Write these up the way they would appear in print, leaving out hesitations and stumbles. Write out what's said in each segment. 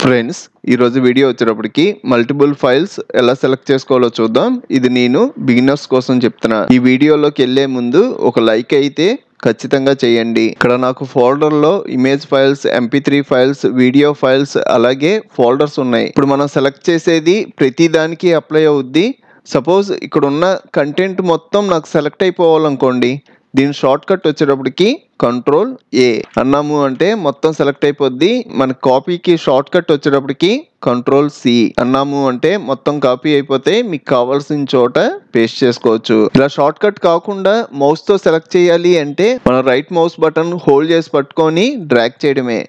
Friends ఈరోజు video వచ్చేటప్పటికి multiple files ఎలా సెలెక్ట్ చేసుకోవాలో చూద్దాం. ఇది నేను బిగినర్స్ కోసం చెప్తున్నా. ఈ వీడియోలోకి వెళ్ళే ముందు ఒక లైక్ అయితే ఖచ్చితంగా చేయండి. ఇక్కడ నాకు ఫోల్డర్లో image files, MP3 files, video files అలాగే ఫోల్డర్స్ ఉన్నాయి. ఇప్పుడు మనం సెలెక్ట్ చేసేది ప్రతి దానికి అప్లై అవుద్ది. సపోజ్ ఇక్కడ ఉన్న కంటెంట్ మొత్తం నాకు సెలెక్ట్ అయిపోవాలనుకోండి, దీని షార్ట్ కట్ వచ్చేటప్పటికి Ctrl+A అన్నాము అంటే మొత్తం సెలెక్ట్ అయిపోద్ది. మన కాపీకి షార్ట్ కట్ వచ్చేటప్పటికి Ctrl+C అన్నాము అంటే మొత్తం కాపీ అయిపోతే మీకు కావాల్సిన చోట పేస్ట్ చేసుకోవచ్చు. ఇలా షార్ట్ కట్ కాకుండా మౌస్ తో సెలెక్ట్ చేయాలి అంటే మనం రైట్ మౌస్ బటన్ హోల్డ్ చేసి పట్టుకొని డ్రాగ్ చేయడమే.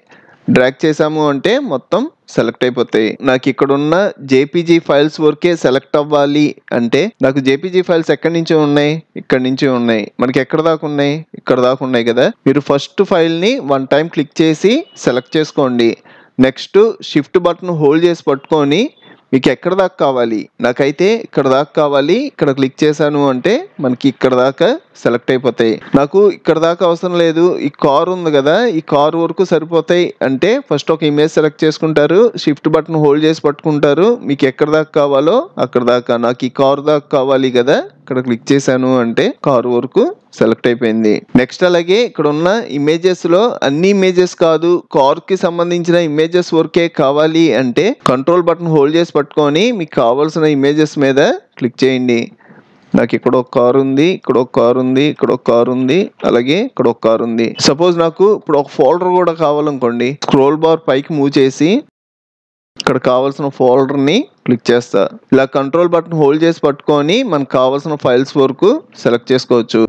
డ్రాగ్ చేసాము అంటే మొత్తం సెలెక్ట్ అయిపోతాయి. నాకు ఇక్కడ ఉన్న JPG ఫైల్స్ వరకే సెలెక్ట్ అవ్వాలి అంటే నాకు JPG ఫైల్స్ ఎక్కడి నుంచి ఉన్నాయి, ఇక్కడ నుంచి ఉన్నాయి. మనకి ఎక్కడ దాకా ఉన్నాయి, ఇక్కడ దాకా ఉన్నాయి కదా. మీరు ఫస్ట్ ఫైల్ని 1 టైం క్లిక్ చేసి సెలెక్ట్ చేసుకోండి. నెక్స్ట్ షిఫ్ట్ బటన్ హోల్డ్ చేసి పట్టుకొని మీకు ఎక్కడ దాకా కావాలి, నాకైతే ఇక్కడ దాకా కావాలి, ఇక్కడ క్లిక్ చేశాను అంటే మనకి ఇక్కడ దాకా సెలెక్ట్ అయిపోతాయి. నాకు ఇక్కడ దాకా అవసరం లేదు, ఈ కార్ ఉంది కదా, ఈ కార్ వరకు సరిపోతాయి అంటే ఫస్ట్ ఒక ఇమేజ్ సెలెక్ట్ చేసుకుంటారు, షిఫ్ట్ బటన్ హోల్డ్ చేసి పట్టుకుంటారు. మీకు ఎక్కడ దాకా కావాలో అక్కడ దాకా, నాకు ఈ కార్ దాకా కావాలి కదా, ఇక్కడ క్లిక్ చేశాను అంటే కార్ వరకు సెలెక్ట్ అయిపోయింది. నెక్స్ట్ అలాగే ఇక్కడ ఉన్న ఇమేజెస్ లో అన్ని ఇమేజెస్ కాదు, కార్ కి సంబంధించిన ఇమేజెస్ వరకే కావాలి అంటే కంట్రోల్ బటన్ హోల్డ్ చేసి పట్టుకొని మీకు కావాల్సిన ఇమేజెస్ మీద క్లిక్ చేయండి. నాకు ఇక్కడ ఒక కార్ ఉంది, ఇక్కడ ఒక కార్ ఉంది, ఇక్కడ ఒక కార్ ఉంది, అలాగే ఇక్కడ ఒక కార్ ఉంది. సపోజ్ నాకు ఇప్పుడు ఒక ఫోల్డర్ కూడా కావాలనుకోండి, స్క్రోల్ బార్ పైకి మూవ్ చేసి ఇక్కడ కావాల్సిన ఫోల్డర్ ని క్లిక్ చేస్తా. ఇలా కంట్రోల్ బటన్ హోల్డ్ చేసి పట్టుకొని మనకు కావాల్సిన ఫైల్స్ వరకు సెలెక్ట్ చేసుకోవచ్చు.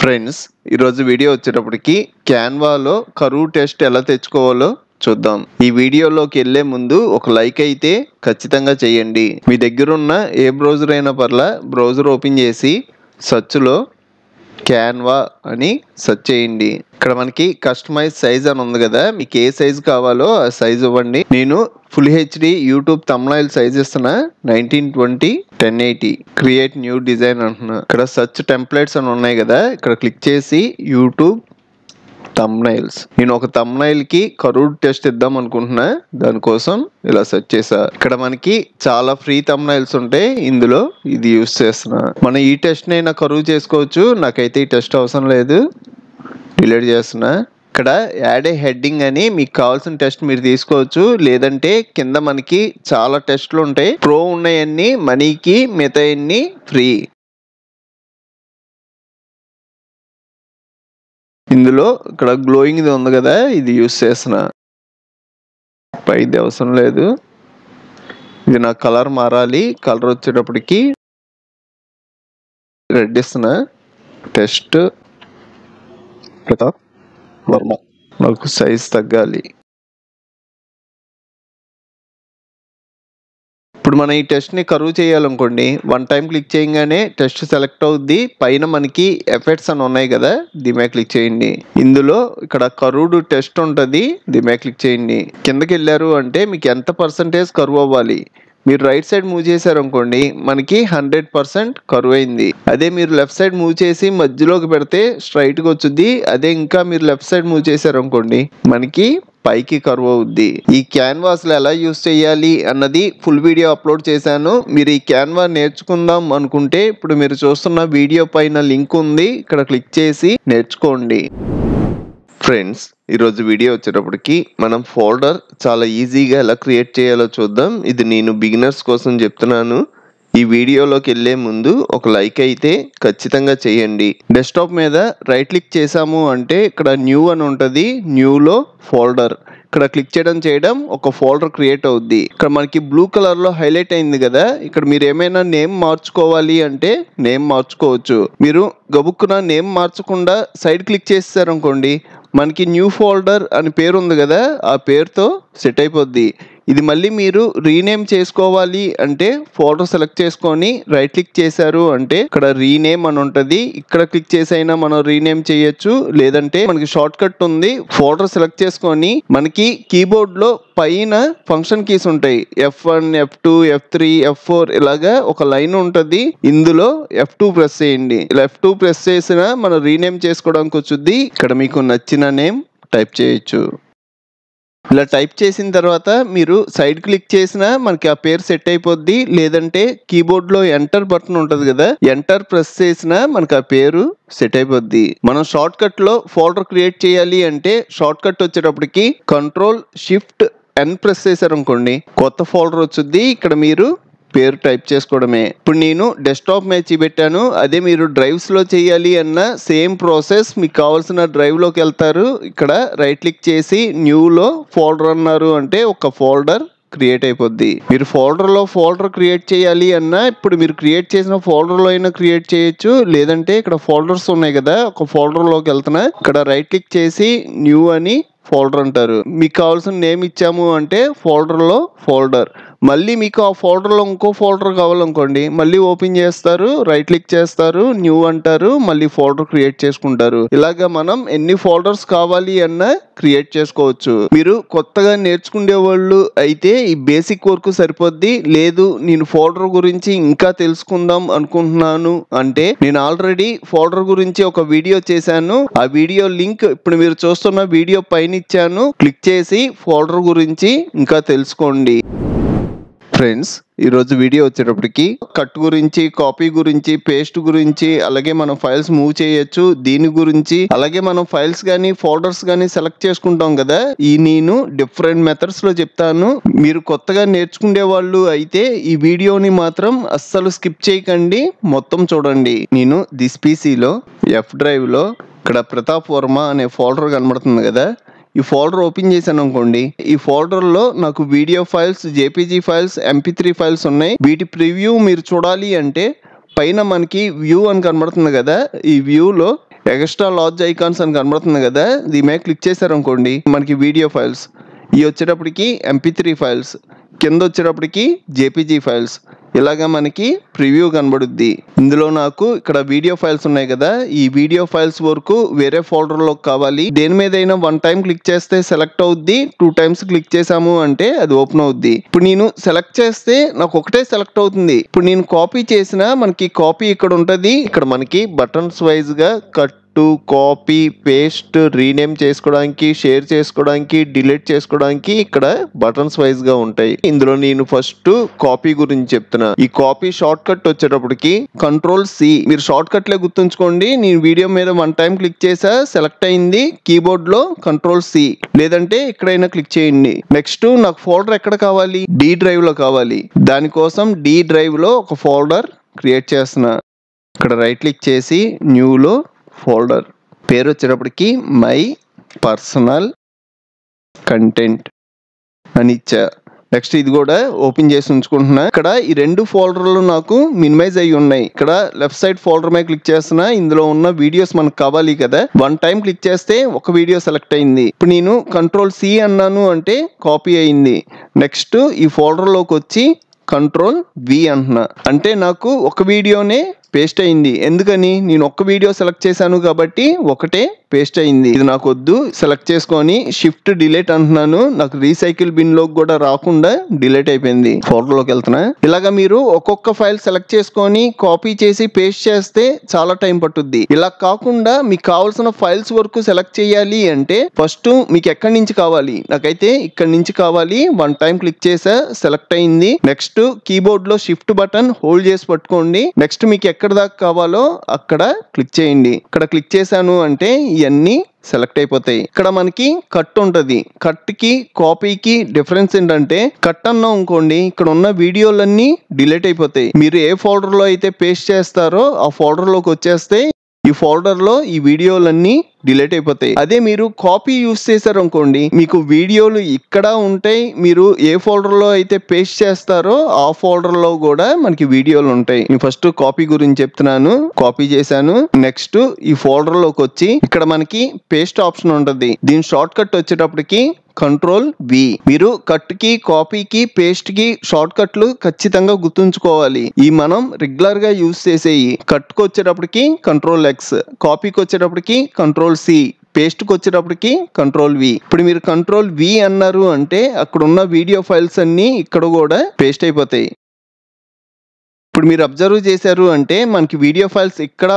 ఫ్రెండ్స్ ఈరోజు వీడియో వచ్చేటప్పటికి క్యాన్వాలో కర్వ్ టెస్ట్ ఎలా తెచ్చుకోవాలో చూద్దాం. ఈ వీడియోలోకి వెళ్ళే ముందు ఒక లైక్ అయితే ఖచ్చితంగా చేయండి. మీ దగ్గర ఉన్న ఏ బ్రౌజర్ అయినా పర్లా, బ్రౌజర్ ఓపెన్ చేసి సెర్చ్లో క్యాన్వా అని సెర్చ్ చేయండి. ఇక్కడ మనకి కస్టమైజ్ సైజ్ అని ఉంది కదా, మీకు ఏ సైజ్ కావాలో ఆ సైజ్ ఇవ్వండి. నేను full HD YouTube thumbnail size ఇస్తున్నా 1920x1080. క్రియేట్ న్యూ డిజైన్ అంటున్నా. ఇక్కడ సెర్చ్ టెంప్లెట్స్ అని ఉన్నాయి కదా, ఇక్కడ క్లిక్ చేసి యూట్యూబ్ thumbnails. నేను ఒక thumbnail కి కర్వ్ టెస్ట్ ఇద్దాం అనుకుంటున్నా, దానికోసం ఇలా సెర్చ్ చేసా. ఇక్కడ మనకి చాలా ఫ్రీ thumbnails ఉంటాయి, ఇందులో ఇది యూస్ చేస్తున్నా. మనం ఈ టెస్ట్ నైనా కర్వ్ చేసుకోవచ్చు, నాకైతే ఈ టెస్ట్ అవసరం లేదు, డిలీట్ చేస్తున్నా. ఇక్కడ యాడ్ ఏ హెడ్డింగ్ అని మీకు కావాల్సిన టెస్ట్ మీరు తీసుకోవచ్చు, లేదంటే కింద మనకి చాలా టెస్ట్లు ఉంటాయి. ప్రో ఉన్నాయన్నీ మనీకి, మిగతా అన్ని ఫ్రీ. ఇందులో ఇక్కడ గ్లోయింగ్ ఉంది కదా, ఇది యూస్ చేస్తున్నా. పైది అవసరం లేదు, ఇది నా కలర్ మారాలి. కలర్ వచ్చేటప్పటికి రెడ్ ఇస్తున్నా. టెస్ట్ ప్రతాప్ వర్మ. నాకు సైజ్ తగ్గాలి. ఇప్పుడు మనం ఈ టెస్ట్ ని కర్వ్ చేయాలనుకోండి, 1 టైం క్లిక్ చేయగానే టెస్ట్ సెలెక్ట్ అవుద్ది. పైన మనకి ఎఫెక్ట్స్ అని ఉన్నాయి కదా, దీని మీద క్లిక్ చేయండి. ఇందులో ఇక్కడ కర్వ్డ్ టెస్ట్ ఉంటుంది, దీని మీద క్లిక్ చేయండి. కిందకి వెళ్ళారు అంటే మీకు ఎంత పర్సెంటేజ్ కర్వ్ అవ్వాలి, మీరు రైట్ సైడ్ మూవ్ చేశారు అనుకోండి మనకి 100% కర్వ్ అయింది. అదే మీరు లెఫ్ట్ సైడ్ మూవ్ చేసి మధ్యలోకి పెడితే స్ట్రైట్ గా వచ్చుద్ది. అదే ఇంకా మీరు లెఫ్ట్ సైడ్ మూవ్ చేశారు అనుకోండి మనకి పైకి కర్వ్ అవుద్ది. ఈ క్యాన్వాస్ లో ఎలా యూస్ చేయాలి అన్నది ఫుల్ వీడియో అప్లోడ్ చేశాను. మీరు ఈ క్యాన్వా నేర్చుకుందాం అనుకుంటే ఇప్పుడు మీరు చూస్తున్న వీడియో పైన లింక్ ఉంది, ఇక్కడ క్లిక్ చేసి నేర్చుకోండి. ఫ్రెండ్స్ ఈరోజు వీడియో వచ్చేటప్పటికి మనం ఫోల్డర్ చాలా ఈజీగా ఎలా క్రియేట్ చేయాలో చూద్దాం. ఇది నేను బిగినర్స్ కోసం చెప్తున్నాను. ఈ వీడియోలోకి వెళ్ళే ముందు ఒక లైక్ అయితే ఖచ్చితంగా చేయండి. డెస్క్టాప్ మీద రైట్ క్లిక్ చేసాము అంటే ఇక్కడ న్యూ అని ఉంటుంది, న్యూలో ఫోల్డర్ ఇక్కడ క్లిక్ చేయడం ఒక ఫోల్డర్ క్రియేట్ అవుద్ది. ఇక్కడ మనకి బ్లూ కలర్ లో హైలైట్ అయింది కదా, ఇక్కడ మీరు ఏమైనా నేమ్ మార్చుకోవాలి అంటే నేమ్ మార్చుకోవచ్చు. మీరు గబుక్కున నేమ్ మార్చకుండా సైడ్ క్లిక్ చేసేసారు అనుకోండి మనకి న్యూ ఫోల్డర్ అని పేరు ఉంది కదా, ఆ పేరుతో సెట్ అయిపోద్ది. ఇది మళ్ళీ మీరు రీనేమ్ చేసుకోవాలి అంటే ఫోల్డర్ సెలెక్ట్ చేసుకొని రైట్ క్లిక్ చేశారు అంటే ఇక్కడ రీనేమ్ అని ఉంటుంది, ఇక్కడ క్లిక్ చేసి అయినా మనం రీనేమ్ చేయొచ్చు. లేదంటే మనకి షార్ట్ కట్ ఉంది, ఫోల్డర్ సెలెక్ట్ చేసుకొని మనకి కీబోర్డ్ లో పైన ఫంక్షన్ కీస్ ఉంటాయి, F1, F2, F3, F4 ఇలాగా ఒక లైన్ ఉంటుంది. ఇందులో F2 ప్రెస్ చేయండి. ఇలా F2 ప్రెస్ చేసినా మనం రీనేమ్ చేసుకోవడానికి వచ్చుద్ది. ఇక్కడ మీకు నచ్చిన నేమ్ టైప్ చేయొచ్చు. ఇలా టైప్ చేసిన తర్వాత మీరు సైడ్ క్లిక్ చేసినా మనకి ఆ పేరు సెట్ అయిపోద్ది, లేదంటే కీబోర్డ్ లో ఎంటర్ బటన్ ఉంటది కదా, ఎంటర్ ప్రెస్ చేసినా మనకి ఆ పేరు సెట్ అయిపోద్ది. మనం షార్ట్ కట్ లో ఫోల్డర్ క్రియేట్ చేయాలి అంటే షార్ట్ కట్ వచ్చేటప్పటికి Ctrl+Shift+N ప్రెస్ చేశారనుకోండి కొత్త ఫోల్డర్ వచ్చుద్ది. ఇక్కడ మీరు పేరు టైప్ చేసుకోవడమే. ఇప్పుడు నేను డెస్క్టాప్ మీద చూపెట్టాను, అదే మీరు డ్రైవ్స్ లో చేయాలి అన్న సేమ్ ప్రాసెస్. మీకు కావాల్సిన డ్రైవ్ లోకి వెళ్తారు, ఇక్కడ రైట్ క్లిక్ చేసి న్యూ లో ఫోల్డర్ అన్నారు అంటే ఒక ఫోల్డర్ క్రియేట్ అయిపోద్ది. మీరు ఫోల్డర్ క్రియేట్ చేయాలి అన్నా ఇప్పుడు మీరు క్రియేట్ చేసిన ఫోల్డర్ లో అయినా క్రియేట్ చేయొచ్చు, లేదంటే ఇక్కడ ఫోల్డర్స్ ఉన్నాయి కదా, ఒక ఫోల్డర్ లోకి వెళ్తున్నా ఇక్కడ రైట్ క్లిక్ చేసి న్యూ అని ఫోల్డర్ అంటారు. మీకు కావాల్సిన నేమ్ ఇచ్చాము అంటే ఫోల్డర్. మళ్ళీ మీకు ఆ ఫోల్డర్లో ఇంకో ఫోల్డర్ కావాలనుకోండి, మళ్ళీ ఓపెన్ చేస్తారు, రైట్ క్లిక్ చేస్తారు, న్యూ అంటారు, మళ్ళీ ఫోల్డర్ క్రియేట్ చేసుకుంటారు. ఇలాగా మనం ఎన్ని ఫోల్డర్స్ కావాలి అన్నా క్రియేట్ చేసుకోవచ్చు. మీరు కొత్తగా నేర్చుకునే వాళ్ళు అయితే ఈ బేసిక్ వర్క్ సరిపోద్ది. లేదు నేను ఫోల్డర్ గురించి ఇంకా తెలుసుకుందాం అనుకుంటున్నాను అంటే నేను ఆల్రెడీ ఫోల్డర్ గురించి ఒక వీడియో చేశాను. ఆ వీడియో లింక్ ఇప్పుడు మీరు చూస్తున్న వీడియో పైన ఇచ్చాను, క్లిక్ చేసి ఫోల్డర్ గురించి ఇంకా తెలుసుకోండి. ఫ్రెండ్స్, ఈరోజు వీడియో వచ్చేటప్పటికి కట్ గురించి, కాపీ గురించి, పేస్ట్ గురించి, అలాగే మనం ఫైల్స్ మూవ్ చేయొచ్చు దీని గురించి, అలాగే మనం ఫైల్స్ కానీ ఫోల్డర్స్ కానీ సెలెక్ట్ చేసుకుంటాం కదా, నేను డిఫరెంట్ మెథడ్స్ లో చెప్తాను. మీరు కొత్తగా నేర్చుకునే వాళ్ళు అయితే ఈ వీడియోని మాత్రం అస్సలు స్కిప్ చేయకండి, మొత్తం చూడండి. నేను దిస్ పీసీలో ఎఫ్ డ్రైవ్ లో ఇక్కడ ప్రతాప్ వర్మ అనే ఫోల్డర్ కనబడుతుంది కదా, ఈ ఫోల్డర్ ఓపెన్ చేశాను అనుకోండి, ఈ ఫోల్డర్ లో నాకు video files, JPG files, MP3 files ఉన్నాయి. వీటి ప్రివ్యూ మీరు చూడాలి అంటే పైన మనకి వ్యూ అని కనబడుతుంది కదా, ఈ వ్యూలో ఎక్స్ట్రా లార్జ్ ఐకాన్స్ అని కనబడుతుంది కదా, దీని మీద క్లిక్ చేశారనుకోండి మనకి వీడియో ఫైల్స్, ఇవి వచ్చేటప్పటికి MP3 ఫైల్స్, కింద వచ్చేటప్పటికి జేపీజీ ఫైల్స్, ఇలాగా మనకి ప్రివ్యూ కనబడుద్ది. ఇందులో నాకు ఇక్కడ వీడియో ఫైల్స్ ఉన్నాయి కదా, ఈ వీడియో ఫైల్స్ వరకు వేరే ఫోల్డర్ లో కావాలి. దేని మీద అయినా 1 టైం క్లిక్ చేస్తే సెలెక్ట్ అవుద్ది, 2 టైమ్స్ క్లిక్ చేసాము అంటే అది ఓపెన్ అవుద్ది. ఇప్పుడు నేను సెలెక్ట్ చేస్తే నాకు ఒకటే సెలెక్ట్ అవుతుంది. ఇప్పుడు నేను కాపీ చేసిన మనకి కాపీ ఇక్కడ ఉంటది, ఇక్కడ మనకి బటన్స్ వైజ్ గా కట్, కాపీ, పేస్ట్, రీనేమ్ చేసుకోవడానికి, షేర్ చేసుకోవడానికి, డిలీట్ చేసుకోవడానికి ఇక్కడ బటన్స్ వైజ్ గా ఉంటాయి. ఇందులో నేను ఫస్ట్ కాపీ గురించి చెప్తున్నా. ఈ కాపీ షార్ట్ కట్ వచ్చేటప్పటికి Ctrl+C. మీరు షార్ట్ కట్ లే గుర్తుంచుకోండి. నేను వీడియో మీద 1 టైం క్లిక్ చేసా, సెలెక్ట్ అయింది, కీబోర్డ్ లో Ctrl+C, లేదంటే ఎక్కడైనా క్లిక్ చేయండి. నెక్స్ట్ నాకు ఫోల్డర్ ఎక్కడ కావాలి, డి డ్రైవ్ లో కావాలి. దానికోసం డి డ్రైవ్ లో ఒక ఫోల్డర్ క్రియేట్ చేస్తున్నా. ఇక్కడ రైట్ క్లిక్ చేసి న్యూ లో ఫోల్డర్, పేరు వచ్చేటప్పటికి మై పర్సనల్ కంటెంట్ అని ఇచ్చా. నెక్స్ట్ ఇది కూడా ఓపెన్ చేసి ఉంచుకుంటున్నా. ఇక్కడ ఈ 2 ఫోల్డర్లు నాకు మినిమైజ్ అయ్యి ఉన్నాయి. ఇక్కడ లెఫ్ట్ సైడ్ ఫోల్డర్ మీద క్లిక్ చేస్తున్నా, ఇందులో ఉన్న వీడియోస్ మనకు కావాలి కదా, 1 టైం క్లిక్ చేస్తే ఒక వీడియో సెలెక్ట్ అయింది. ఇప్పుడు నేను Ctrl+C అన్నాను అంటే కాపీ అయింది. నెక్స్ట్ ఈ ఫోల్డర్ లోకి వచ్చి Ctrl+V అంటున్నా, అంటే నాకు ఒక వీడియోనే పేస్ట్ అయింది. ఎందుకని, నేను ఒక్క వీడియో సెలెక్ట్ చేశాను కాబట్టి ఒకటే పేస్ట్ అయింది. ఇది నాకు వద్దు, సెలెక్ట్ చేసుకొని షిఫ్ట్ డిలీట్ అంటున్నాను, నాకు రీసైకిల్ బిన్ లోకి కూడా రాకుండా డిలీట్ అయిపోయింది. ఫోల్డర్ లోకి వెళ్తున్నా. ఇలాగా మీరు ఒక్కొక్క ఫైల్ సెలెక్ట్ చేసుకొని కాపీ చేసి పేస్ట్ చేస్తే చాలా టైం పట్టుద్ది. ఇలా కాకుండా మీకు కావాల్సిన ఫైల్స్ వరకు సెలెక్ట్ చేయాలి అంటే ఫస్ట్ మీకు ఎక్కడి నుంచి కావాలి, నాకైతే ఇక్కడ నుంచి కావాలి, 1 టైం క్లిక్ చేసా, సెలెక్ట్ అయింది. నెక్స్ట్ కీబోర్డ్ లో షిఫ్ట్ బటన్ హోల్డ్ చేసి పట్టుకోండి. నెక్స్ట్ మీకు ఎక్కడ దాకా కావాలో అక్కడ క్లిక్ చేయండి. ఇక్కడ క్లిక్ చేశాను అంటే ఇవన్నీ సెలెక్ట్ అయిపోతాయి. ఇక్కడ మనకి కట్ ఉంటది. కట్ కి కాపీకి డిఫరెన్స్ ఏంటంటే, కట్ అన్నాం అనుకోండి ఇక్కడ ఉన్న వీడియోలన్నీ డిలీట్ అయిపోతాయి. మీరు ఏ ఫోల్డర్ లో అయితే పేస్ట్ చేస్తారో ఆ ఫోల్డర్ లోకి వచ్చేస్తే ఈ ఫోల్డర్ లో ఈ వీడియోలన్నీ డిలీట్ అయిపోతాయి. అదే మీరు కాపీ యూస్ చేశారు అనుకోండి, మీకు వీడియోలు ఇక్కడ ఉంటాయి, మీరు ఏ ఫోల్డర్ లో అయితే పేస్ట్ చేస్తారో ఆ ఫోల్డర్ లో కూడా మనకి వీడియోలు ఉంటాయి. నేను ఫస్ట్ కాపీ గురించి చెప్తున్నాను. కాపీ చేశాను. నెక్స్ట్ ఈ ఫోల్డర్ లోకి వచ్చి ఇక్కడ మనకి పేస్ట్ ఆప్షన్ ఉంటుంది. దీని షార్ట్ కట్ వచ్చేటప్పటికి Ctrl+V. మీరు కట్ కి, కాపీకి, పేస్ట్ కి షార్ట్ కట్లు ఖచ్చితంగా గుర్తుంచుకోవాలి. ఈ మనం రెగ్యులర్ గా యూస్ చేసేవి. కట్ కి వచ్చేటప్పటికి Ctrl+X, కాపీకి వచ్చేటప్పటికి Ctrl+C, పేస్ట్ కి వచ్చేటప్పటికి Ctrl+V. ఇప్పుడు మీరు Ctrl+V అన్నారు అంటే అక్కడ ఉన్న వీడియో ఫైల్స్ అన్ని ఇక్కడ కూడా పేస్ట్ అయిపోతాయి. ఇప్పుడు మీరు అబ్జర్వ్ చేశారు అంటే మనకి వీడియో ఫైల్స్ ఇక్కడ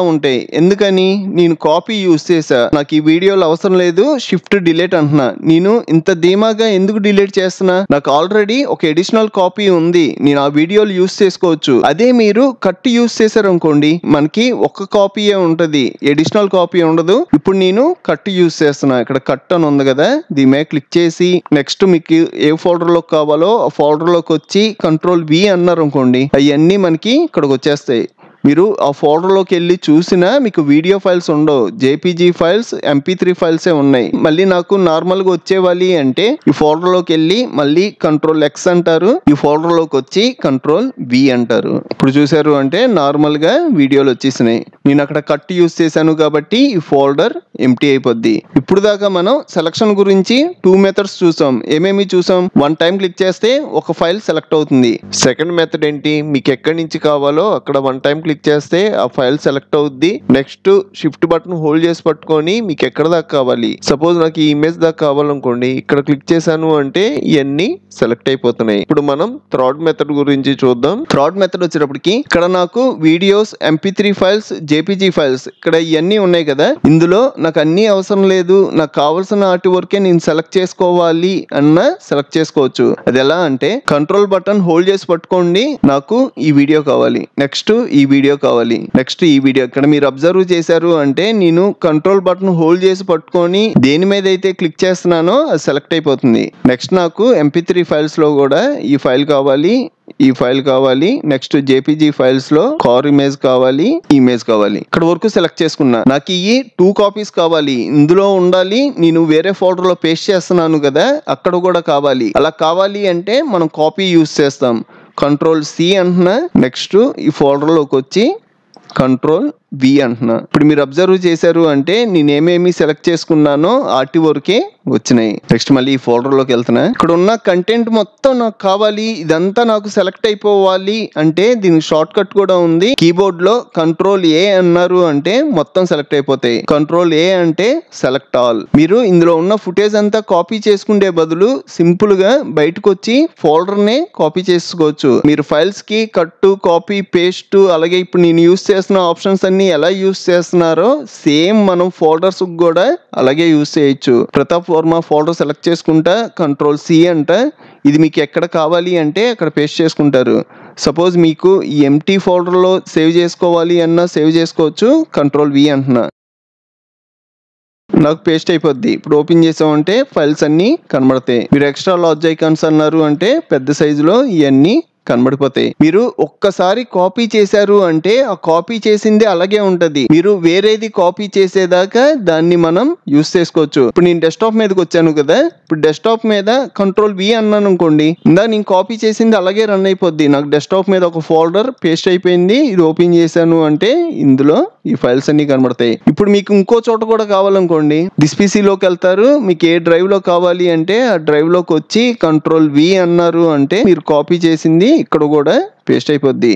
ఉంటాయి. ఎందుకని నేను కాపీ యూస్ చేసా, నాకు ఈ వీడియోలు అవసరం లేదు, షిఫ్ట్ డిలీట్ అంటున్నా. నేను ఇంత ధీమాగా ఎందుకు డిలీట్ చేస్తున్నా? నాకు ఆల్రెడీ ఒక ఎడిషనల్ కాపీ ఉంది, నేను ఆ వీడియోలు యూస్ చేసుకోవచ్చు. అదే మీరు కట్ యూస్ చేశారు అనుకోండి, మనకి ఒక కాపీయే ఉంటది, ఎడిషనల్ కాపీ ఉండదు. ఇప్పుడు నేను కట్ యూస్ చేస్తున్నా, ఇక్కడ కట్ అని ఉంది కదా, దీని మీద క్లిక్ చేసి నెక్స్ట్ మీకు ఏ ఫోల్డర్ లో కావాలో ఆ ఫోల్డర్ లోకి వచ్చి కంట్రోల్ V అన్నారు అనుకోండి, అవన్నీ మనకి ఇక్కడికి వచ్చేస్తాయి. మీరు ఆ ఫోల్డర్లోకి వెళ్ళి చూసినా మీకు వీడియో ఫైల్స్ ఉండవు, JPG ఫైల్స్, MP3 ఫైల్సే ఉన్నాయి. మళ్ళీ నాకు నార్మల్గా వచ్చేవాలి అంటే ఈ ఫోల్డర్లోకి వెళ్ళి మళ్ళీ కంట్రోల్ X అంటారు, ఈ ఫోల్డర్లోకి వచ్చి కంట్రోల్ V అంటారు. ఇప్పుడు చూసారు అంటే నార్మల్గా వీడియోలు వచ్చేసినాయి. నేను అక్కడ కట్ యూస్ చేశాను కాబట్టి ఈ ఫోల్డర్ ఎంప్టీ అయిపోద్ది. ఇప్పుడు దాకా మనం సెలక్షన్ గురించి 2 మెథడ్స్ చూసాం. ఏమేమి చూసాం? 1 టైం క్లిక్ చేస్తే ఒక ఫైల్ సెలెక్ట్ అవుతుంది. సెకండ్ మెథడ్ ఏంటి? మీకు ఎక్కడి నుంచి కావాలో అక్కడ 1 టైం క్లిక్ చేస్తే ఆ ఫైల్ సెలెక్ట్ అవుద్ది. నెక్స్ట్ షిఫ్ట్ బటన్ హోల్డ్ చేసి పట్టుకొని మీకు ఎక్కడ దాకా కావాలి, సపోజ్ నాకు ఈ ఇమేజ్ దాకా కావాలనుకోండి, ఇక్కడ క్లిక్ చేశాను అంటే ఇవన్నీ సెలెక్ట్ అయిపోతున్నాయి. ఇప్పుడు మనం థర్డ్ మెథడ్ గురించి చూద్దాం. థర్డ్ మెథడ్ వచ్చేటప్పటికి ఇక్కడ నాకు videos, MP3 files, JPG files ఇక్కడ ఇవన్నీ ఉన్నాయి కదా, ఇందులో నాకు అన్ని అవసరం లేదు, నాకు కావాల్సిన వాటి వరకే నేను సెలెక్ట్ చేసుకోవాలి అన్న సెలెక్ట్ చేసుకోవచ్చు. అది ఎలా అంటే కంట్రోల్ బటన్ హోల్డ్ చేసి పట్టుకోండి, నాకు ఈ వీడియో కావాలి, నెక్స్ట్ ఈ వీడియో కావాలి, నెక్స్ట్ ఈ వీడియో. ఇక్కడ మీరు అబ్జర్వ్ చేశారు అంటే నేను కంట్రోల్ బటన్ హోల్డ్ చేసి పట్టుకొని దేని మీద అయితే క్లిక్ చేస్తున్నానో అది సెలెక్ట్ అయిపోతుంది. నెక్స్ట్ నాకు MP3 ఫైల్స్ లో కూడా ఈ ఫైల్ కావాలి, ఈ ఫైల్ కావాలి, నెక్స్ట్ JPG ఫైల్స్ లో కార్ ఇమేజ్ కావాలి, ఇమేజ్ కావాలి. ఇక్కడ వరకు సెలెక్ట్ చేసుకున్నా. నాకు ఈ 2 కాపీస్ కావాలి, ఇందులో ఉండాలి, నేను వేరే ఫోల్డర్ లో పేస్ట్ చేస్తున్నాను కదా, అక్కడ కూడా కావాలి. అలా కావాలి అంటే మనం కాపీ యూస్ చేస్తాం, కంట్రోల్ C అంటున్నా, నెక్స్ట్ ఈ ఫోల్డర్ లోకి వచ్చి కంట్రోల్ V అంటున్నా. ఇప్పుడు మీరు అబ్జర్వ్ చేశారు అంటే నేను ఏమేమి సెలెక్ట్ చేసుకున్నానో వాటి వరకే వచ్చినాయి. నెక్స్ట్ మళ్ళీ ఈ ఫోల్డర్ లోకి వెళ్తున్నా, ఇక్కడ ఉన్న కంటెంట్ మొత్తం నాకు కావాలి, ఇదంతా నాకు సెలెక్ట్ అయిపోవాలి అంటే దీనికి షార్ట్ కట్ కూడా ఉంది. కీబోర్డ్ లో కంట్రోల్ A అన్నారు అంటే మొత్తం సెలెక్ట్ అయిపోతాయి. కంట్రోల్ A అంటే సెలెక్ట్ ఆల్. మీరు ఇందులో ఉన్న ఫుటేజ్ అంతా కాపీ చేసుకునే బదులు సింపుల్ గా బయటకు వచ్చి ఫోల్డర్ నే కాపీ చేసుకోవచ్చు. మీరు ఫైల్స్ కి కట్, కాపీ, పేస్ట్, అలాగే ఇప్పుడు నేను యూస్ చేస్తున్న ఆప్షన్స్ అన్ని ఎలా యూస్ చేస్తున్నారో సేమ్ మనం ఫోల్డర్స్ కూడా అలాగే యూస్ చేయొచ్చు. ప్రతాప్ వర్మ ఫోల్డర్ సెలెక్ట్ చేసుకుంటా కంట్రోల్ C అంట, ఇది మీకు ఎక్కడ కావాలి అంటే అక్కడ పేస్ట్ చేసుకుంటారు. సపోజ్ మీకు ఈ ఎంటీ ఫోల్డర్ లో సేవ్ చేసుకోవాలి అన్నా సేవ్ చేసుకోవచ్చు, కంట్రోల్ V అంటున్నా, నాకు పేస్ట్ అయిపోద్ది. ఇప్పుడు ఓపెన్ చేసామంటే ఫైల్స్ అన్ని కనబడతాయి. మీరు ఎక్స్ట్రా లార్జ్ ఐకాన్స్ అన్నారు అంటే పెద్ద సైజులో ఇవన్నీ కనబడిపోతాయి. మీరు ఒక్కసారి కాపీ చేశారు అంటే ఆ కాపీ చేసింది అలాగే ఉంటది, మీరు వేరేది కాపీ చేసేదాకా దాన్ని మనం యూస్ చేసుకోవచ్చు. ఇప్పుడు నేను డెస్క్టాప్ మీదకి వచ్చాను కదా, ఇప్పుడు డెస్క్టాప్ మీద కంట్రోల్ V అన్నాను అనుకోండి, ఇందా నేను కాపీ చేసింది అలాగే రన్ అయిపోద్ది. నాకు డెస్క్టాప్ మీద ఒక ఫోల్డర్ పేస్ట్ అయిపోయింది, ఇది ఓపెన్ చేశాను అంటే ఇందులో ఈ ఫైల్స్ అన్ని కనబడతాయి. ఇప్పుడు మీకు ఇంకో చోట కూడా కావాలనుకోండి, దిస్ PC లోకి వెళ్తారు, మీకు ఏ డ్రైవ్ లో కావాలి అంటే ఆ డ్రైవ్ లోకి వచ్చి కంట్రోల్ V అన్నారు అంటే మీరు కాపీ చేసింది ఇక్కడ కూడా పేస్ట్ అయిపోద్ది.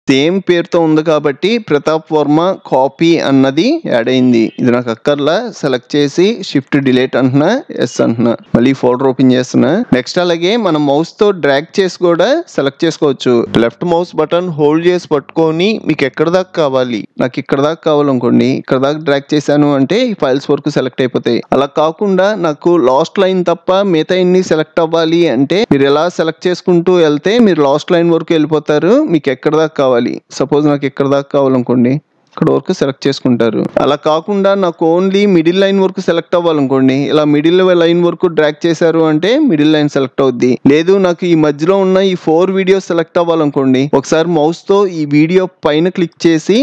సేమ్ పేరుతో ఉంది కాబట్టి ప్రతాప్ వర్మ కాపీ అన్నది యాడ్ అయింది. ఇది నాకు అక్కర్లా, సెలెక్ట్ చేసి షిఫ్ట్ డిలీట్ అంటున్నా, ఎస్ అంటున్నా, మళ్ళీ ఫోల్డర్ ఓపెన్ చేస్తున్నా. నెక్స్ట్ అలాగే మనం మౌస్ తో డ్రాగ్ చేసి కూడా సెలెక్ట్ చేసుకోవచ్చు. లెఫ్ట్ మౌస్ బటన్ హోల్డ్ చేసి పట్టుకొని మీకు ఎక్కడ దాకా కావాలి, నాకు ఇక్కడ దాకా కావాలనుకోండి, ఇక్కడ దాకా డ్రాగ్ చేశాను అంటే ఈ ఫైల్స్ వరకు సెలెక్ట్ అయిపోతాయి. అలా కాకుండా నాకు లాస్ట్ లైన్ తప్ప మిగతా అన్ని సెలెక్ట్ అవ్వాలి అంటే మీరు ఎలా సెలెక్ట్ చేసుకుంటూ వెళ్తే మీరు లాస్ట్ లైన్ వరకు వెళ్ళిపోతారు. మీకు ఎక్కడ దాకా కావాలి, సపోజ్ నాకు ఇక్కడ దాకా కావాలనుకోండి, ఇక్కడ వరకు సెలెక్ట్ చేసుకుంటారు. అలా కాకుండా నాకు ఓన్లీ మిడిల్ లైన్ వరకు సెలెక్ట్ అవ్వాలనుకోండి, ఇలా మిడిల్ లైన్ వరకు డ్రాగ్ చేశారు అంటే మిడిల్ లైన్ సెలెక్ట్ అవుద్ది. లేదు నాకు ఈ మధ్యలో ఉన్న ఈ 4 వీడియోస్ సెలెక్ట్ అవ్వాలనుకోండి, ఒకసారి మౌస్ తో ఈ వీడియో పైన క్లిక్ చేసి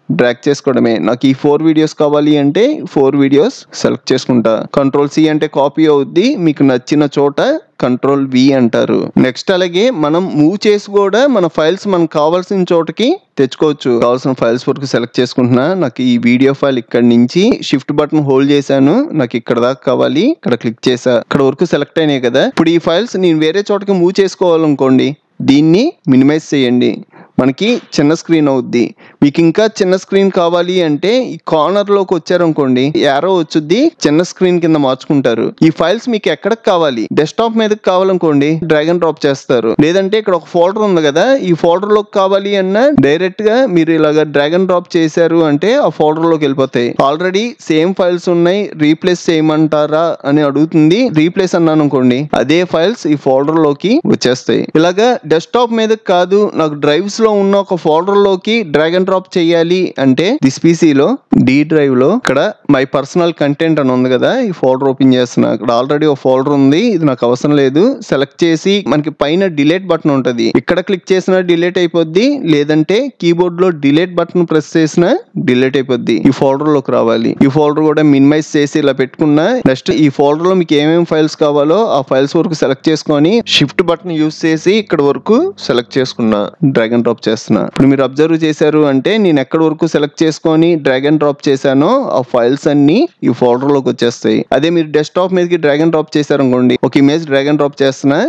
డ్రాగ్ చేసుకోవడమే. నాకు ఈ 4 వీడియోస్ కావాలి అంటే 4 వీడియోస్ సెలెక్ట్ చేసుకుంటా. కంట్రోల్ C అంటే కాపీ అవుద్ది, మీకు నచ్చిన చోట కంట్రోల్ V అంటారు. నెక్స్ట్ అలాగే మనం మూవ్ చేసి కూడా మన ఫైల్స్ మనకు కావాల్సిన చోటకి తెచ్చుకోవచ్చు. కావాల్సిన ఫైల్స్ వరకు సెలెక్ట్ చేసుకుంటున్నా, నాకు ఈ వీడియో ఫైల్ ఇక్కడ నుంచి షిఫ్ట్ బటన్ హోల్డ్ చేశాను, నాకు ఇక్కడ దాకా కావాలి, ఇక్కడ క్లిక్ చేసా, ఇక్కడ వరకు సెలెక్ట్ అయినాయి కదా. ఇప్పుడు ఈ ఫైల్స్ నేను వేరే చోటకి మూవ్ చేసుకోవాలనుకోండి, దీన్ని మినిమైజ్ చేయండి, మనకి చిన్న స్క్రీన్ అవుద్ది. మీకు ఇంకా చిన్న స్క్రీన్ కావాలి అంటే ఈ కార్నర్ లోకి వచ్చారనుకోండి, యారో వచ్చుద్ది, చిన్న స్క్రీన్ కింద మార్చుకుంటారు. ఈ ఫైల్స్ మీకు ఎక్కడికి కావాలి, డెస్క్టాప్ మీదకి కావాలనుకోండి డ్రాగ్ అండ్ డ్రాప్ చేస్తారు. లేదంటే ఇక్కడ ఒక ఫోల్డర్ ఉంది కదా, ఈ ఫోల్డర్ లోకి కావాలి అన్నా డైరెక్ట్ గా మీరు ఇలాగా డ్రాగ్ అండ్ డ్రాప్ చేశారు అంటే ఆ ఫోల్డర్ లోకి వెళ్ళిపోతాయి. ఆల్రెడీ సేమ్ ఫైల్స్ ఉన్నాయి, రీప్లేస్ చేయమంటారా అని అడుగుతుంది. రీప్లేస్ అన్నాను అనుకోండి, అదే ఫైల్స్ ఈ ఫోల్డర్ లోకి వచ్చేస్తాయి. ఇలాగా డెస్క్టాప్ మీద కాదు, నాకు డ్రైవ్స్ లో ఉన్న ఒక ఫోల్డర్ లోకి డ్రాగ్ అండ్ డ్రాప్ చేయాలి అంటే దిస్ పీసీ లో డి డ్రైవ్ లో ఇక్కడ మై పర్సనల్ కంటెంట్ అని ఉంది కదా, ఈ ఫోల్డర్ ఓపెన్ చేస్తున్నా. ఇక్కడ ఆల్రెడీ ఒక ఫోల్డర్ ఉంది, ఇది నాకు అవసరం లేదు. సెలెక్ట్ చేసి మనకి పైన డిలీట్ బటన్ ఉంటది, ఇక్కడ క్లిక్ చేసినా డిలీట్ అయిపోద్ది, లేదంటే కీబోర్డ్ లో డిలీట్ బటన్ ప్రెస్ చేసినా డిలీట్ అయిపోద్ది. ఈ ఫోల్డర్ లోకి రావాలి. ఈ ఫోల్డర్ కూడా మినిమైజ్ చేసి ఇలా పెట్టుకున్నా. నెక్స్ట్ ఈ ఫోల్డర్ లో మీకు ఏమేమి ఫైల్స్ కావాలో ఆ ఫైల్స్ వరకు సెలెక్ట్ చేసుకొని షిఫ్ట్ బటన్ యూస్ చేసి ఇక్కడ వరకు సెలెక్ట్ చేసుకున్నా, డ్రాగ్ అండ్ డ్రాప్ చేస్తున్నా. ఇప్పుడు మీరు అబ్జర్వ్ చేశారు అంటే నేను ఎక్కడ వరకు సెలెక్ట్ చేసుకొని డ్రాగ్ అండ్ డ్రాప్ చేశానో ఆ ఫైల్స్ అన్ని ఈ ఫోల్డర్ లోకి వచ్చేస్తాయి. అదే మీరు డెస్క్టాప్ మీదకి డ్రాగ్ అండ్ డ్రాప్ చేశారు అనుకోండి, ఒక ఇమేజ్ డ్రాగ్ అండ్ డ్రాప్ చేస్తున్నా,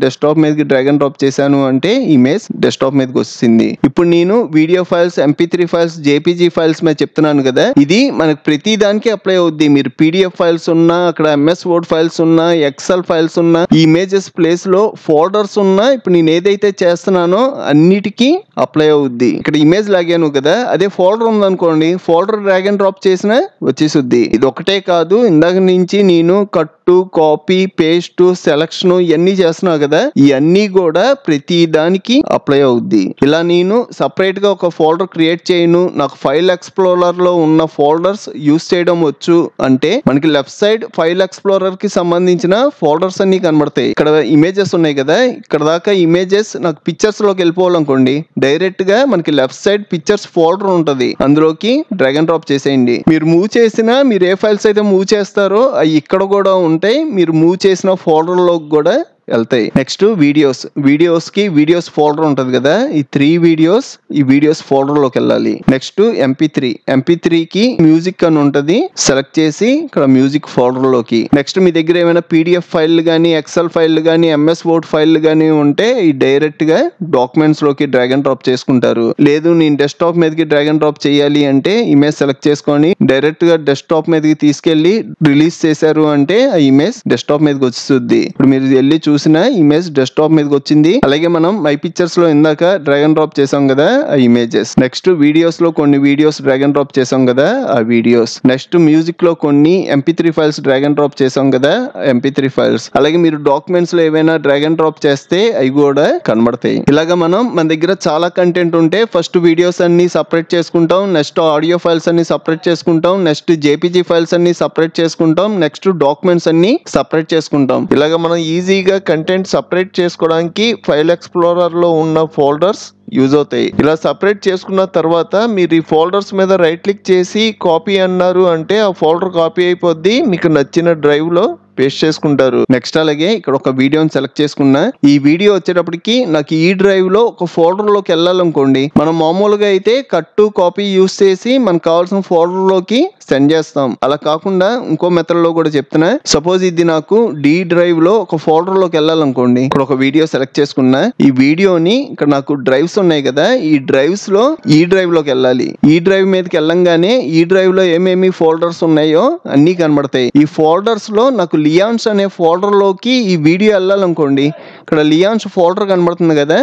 డెస్క్టాప్ మీదకి డ్రాగ్ అండ్ డ్రాప్ చేశాను అంటే ఇమేజ్ డెస్క్టాప్ మీదకి వస్తుంది. ఇప్పుడు నేను video files, MP3 files, JPG files మీద చెప్తున్నాను కదా, ఇది మనకి ప్రతి దానికి అప్లై అవుద్ది. మీరు PDF ఫైల్స్ ఉన్నా, అక్కడ MS Word ఫైల్స్ ఉన్నా, Excel ఫైల్స్ ఉన్నా, ఈ ఇమేజెస్ ప్లేస్ లో ఫోల్డర్స్ ఉన్నా, ఇప్పుడు నేను ఏదైతే చేస్తున్నానో అన్నిటికీ అప్లై అవుద్ది. ఇక్కడ ఇమేజ్ లాగాను కదా, అదే ఫోల్డర్ ఉందనుకోండి, ఫోల్డర్ డ్రాగ్ అండ్ డ్రాప్ చేసినా వచ్చేసుద్ది. ఇది ఒకటే కాదు, ఇందాక నుంచి నేను కట్టు, కాపీ, పేస్ట్, సెలక్షన్ ఇవన్నీ చేస్తున్నా కదా, ఇవన్నీ కూడా ప్రతి దానికి అప్లై అవుద్ది. ఇలా నేను సపరేట్ గా ఒక ఫోల్డర్ క్రియేట్ చేయను, నాకు ఫైల్ ఎక్స్ప్లోరర్ లో ఉన్న ఫోల్డర్స్ యూస్ చేయడం వచ్చు అంటే మనకి లెఫ్ట్ సైడ్ ఫైల్ ఎక్స్ప్లోరర్ కి సంబంధించిన ఫోల్డర్స్ అన్ని కనబడతాయి. ఇక్కడ ఇమేజెస్ ఉన్నాయి కదా, ఇక్కడ దాకా ఇమేజెస్ నాకు పిక్చర్స్ లోకి వెళ్ళిపోవాలనుకోండి, డైరెక్ట్ గా మనకి లెఫ్ట్ సైడ్ పిక్చర్స్ ఫోల్డర్ ఉంటది, అందులోకి డ్రాగ్ అండ్ డ్రాప్ చేసేయండి. మీరు మూవ్ చేసినా, మీరు ఏ ఫైల్స్ అయితే మూవ్ చేస్తారో అవి ఇక్కడ కూడా ఉంటాయి, మీరు మూవ్ చేసిన ఫోల్డర్ లోకి కూడా వెళ్తాయి. నెక్స్ట్ వీడియోస్ కి వీడియోస్ ఫోల్డర్ ఉంటది కదా, ఈ 3 వీడియోస్ ఈ వీడియోస్ ఫోల్డర్ లోకి వెళ్ళాలి. నెక్స్ట్ MP3 కి మ్యూజిక్ అని ఉంటది, సెలెక్ట్ చేసి ఇక్కడ మ్యూజిక్ ఫోల్డర్ లోకి. నెక్స్ట్ మీ దగ్గర ఏమైనా PDF ఫైల్ గానీ, Excel ఫైల్ గానీ, MS Word ఫైల్ గానీ ఉంటే ఈ డైరెక్ట్ గా డాక్యుమెంట్స్ లోకి డ్రాగ్ అండ్ డ్రాప్ చేసుకుంటారు. లేదు నేను డెస్క్టాప్ మీదకి డ్రాగ్ అండ్ డ్రాప్ చేయాలి అంటే ఇమేజ్ సెలెక్ట్ చేసుకొని డైరెక్ట్ గా డెస్క్టాప్ మీదకి తీసుకెళ్లి రిలీజ్ చేశారు అంటే ఆ ఇమేజ్ డెస్క్టాప్ మీదకి వచ్చేస్తుంది. ఇప్పుడు మీరు వెళ్ళి చూసిన ఇమేజ్ డెస్క్టాప్ మీదకి వచ్చింది. అలాగే మనం మై పిక్చర్స్ లో ఇందాక డ్రాగ్ అండ్ డ్రాప్ చేసాం కదా ఆ ఇమేజెస్. నెక్స్ట్ వీడియోస్ లో కొన్ని వీడియోస్ డ్రాగ్ అండ్ డ్రాప్ చేసాం కదా ఆ వీడియోస్. నెక్స్ట్ మ్యూజిక్ లో కొన్ని MP3 files drag and drop చేసాం కదా MP3 ఫైల్స్. అలాగే మీరు డాక్యుమెంట్స్ లో ఏవైనా డ్రాగ్ అండ్ డ్రాప్ చేస్తే అవి కూడా కనబడతాయి. ఇలాగా మన దగ్గర చాలా కంటెంట్ ఉంటే ఫస్ట్ వీడియోస్ అన్ని సపరేట్ చేసుకుంటాం, నెక్స్ట్ ఆడియో ఫైల్స్ అన్ని సపరేట్ చేసుకుంటాం, నెక్స్ట్ JPG ఫైల్స్ అన్ని సపరేట్ చేసుకుంటాం, నెక్స్ట్ డాక్యుమెంట్స్ అన్ని సపరేట్ చేసుకుంటాం. ఇలాగా మనం ఈజీగా కంటెంట్ సపరేట్ చేసుకోవడానికి ఫైల్ ఎక్స్ప్లోరర్ లో ఉన్న ఫోల్డర్స్ యూజ్ అవుతాయి. ఇలా సపరేట్ చేసుకున్న తర్వాత మీరు ఈ ఫోల్డర్స్ మీద రైట్ క్లిక్ చేసి కాపీ అన్నారు అంటే ఆ ఫోల్డర్ కాపీ అయిపోద్ది, మీకు నచ్చిన డ్రైవ్ లో పేస్ట్ చేసుకుంటారు. నెక్స్ట్ అలాగే ఇక్కడ ఒక వీడియోని సెలెక్ట్ చేసుకున్నా, ఈ వీడియో వచ్చేటప్పటికి నాకు ఈ డ్రైవ్ లో ఒక ఫోల్డర్ లోకి వెళ్ళాలనుకోండి, మనం మామూలుగా అయితే కట్టు, కాపీ యూస్ చేసి మనకు కావాల్సిన ఫోల్డర్ లోకి సెండ్ చేస్తాం. అలా కాకుండా ఇంకో మెథడ్ లో కూడా చెప్తున్నా. సపోజ్ ఇది నాకు డి డ్రైవ్ లో ఒక ఫోల్డర్ లోకి వెళ్ళాలనుకోండి, ఇక్కడ ఒక వీడియో సెలెక్ట్ చేసుకున్నా, ఈ వీడియోని ఇక్కడ నాకు డ్రైవ్స్ ఉన్నాయి కదా, ఈ డ్రైవ్స్ లో ఈ డ్రైవ్ లోకి వెళ్ళాలి. ఈ డ్రైవ్ మీదకి వెళ్ళంగానే ఈ డ్రైవ్ లో ఏమేమి ఫోల్డర్స్ ఉన్నాయో అన్ని కనబడతాయి. ఈ ఫోల్డర్స్ లో నాకు లియాన్స్ అనే ఫోల్డర్ లోకి ఈ వీడియో వెళ్ళాలనుకోండి, ఇక్కడ లియాన్స్ ఫోల్డర్ కనబడుతుంది కదా,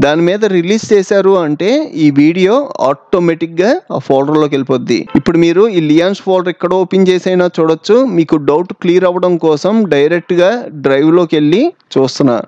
దాని మీద రిలీజ్ చేశారు అంటే ఈ వీడియో ఆటోమేటిక్ గా ఆ ఫోల్డర్ లోకి వెళ్ళిపోద్ది. ఇప్పుడు మీరు ఈ లియాన్స్ ఫోల్డర్ ఇక్కడ ఓపెన్ చేసైనా చూడొచ్చు. మీకు డౌట్ క్లియర్ అవ్వడం కోసం డైరెక్ట్ గా డ్రైవ్ లోకి వెళ్ళి చూస్తున్నా.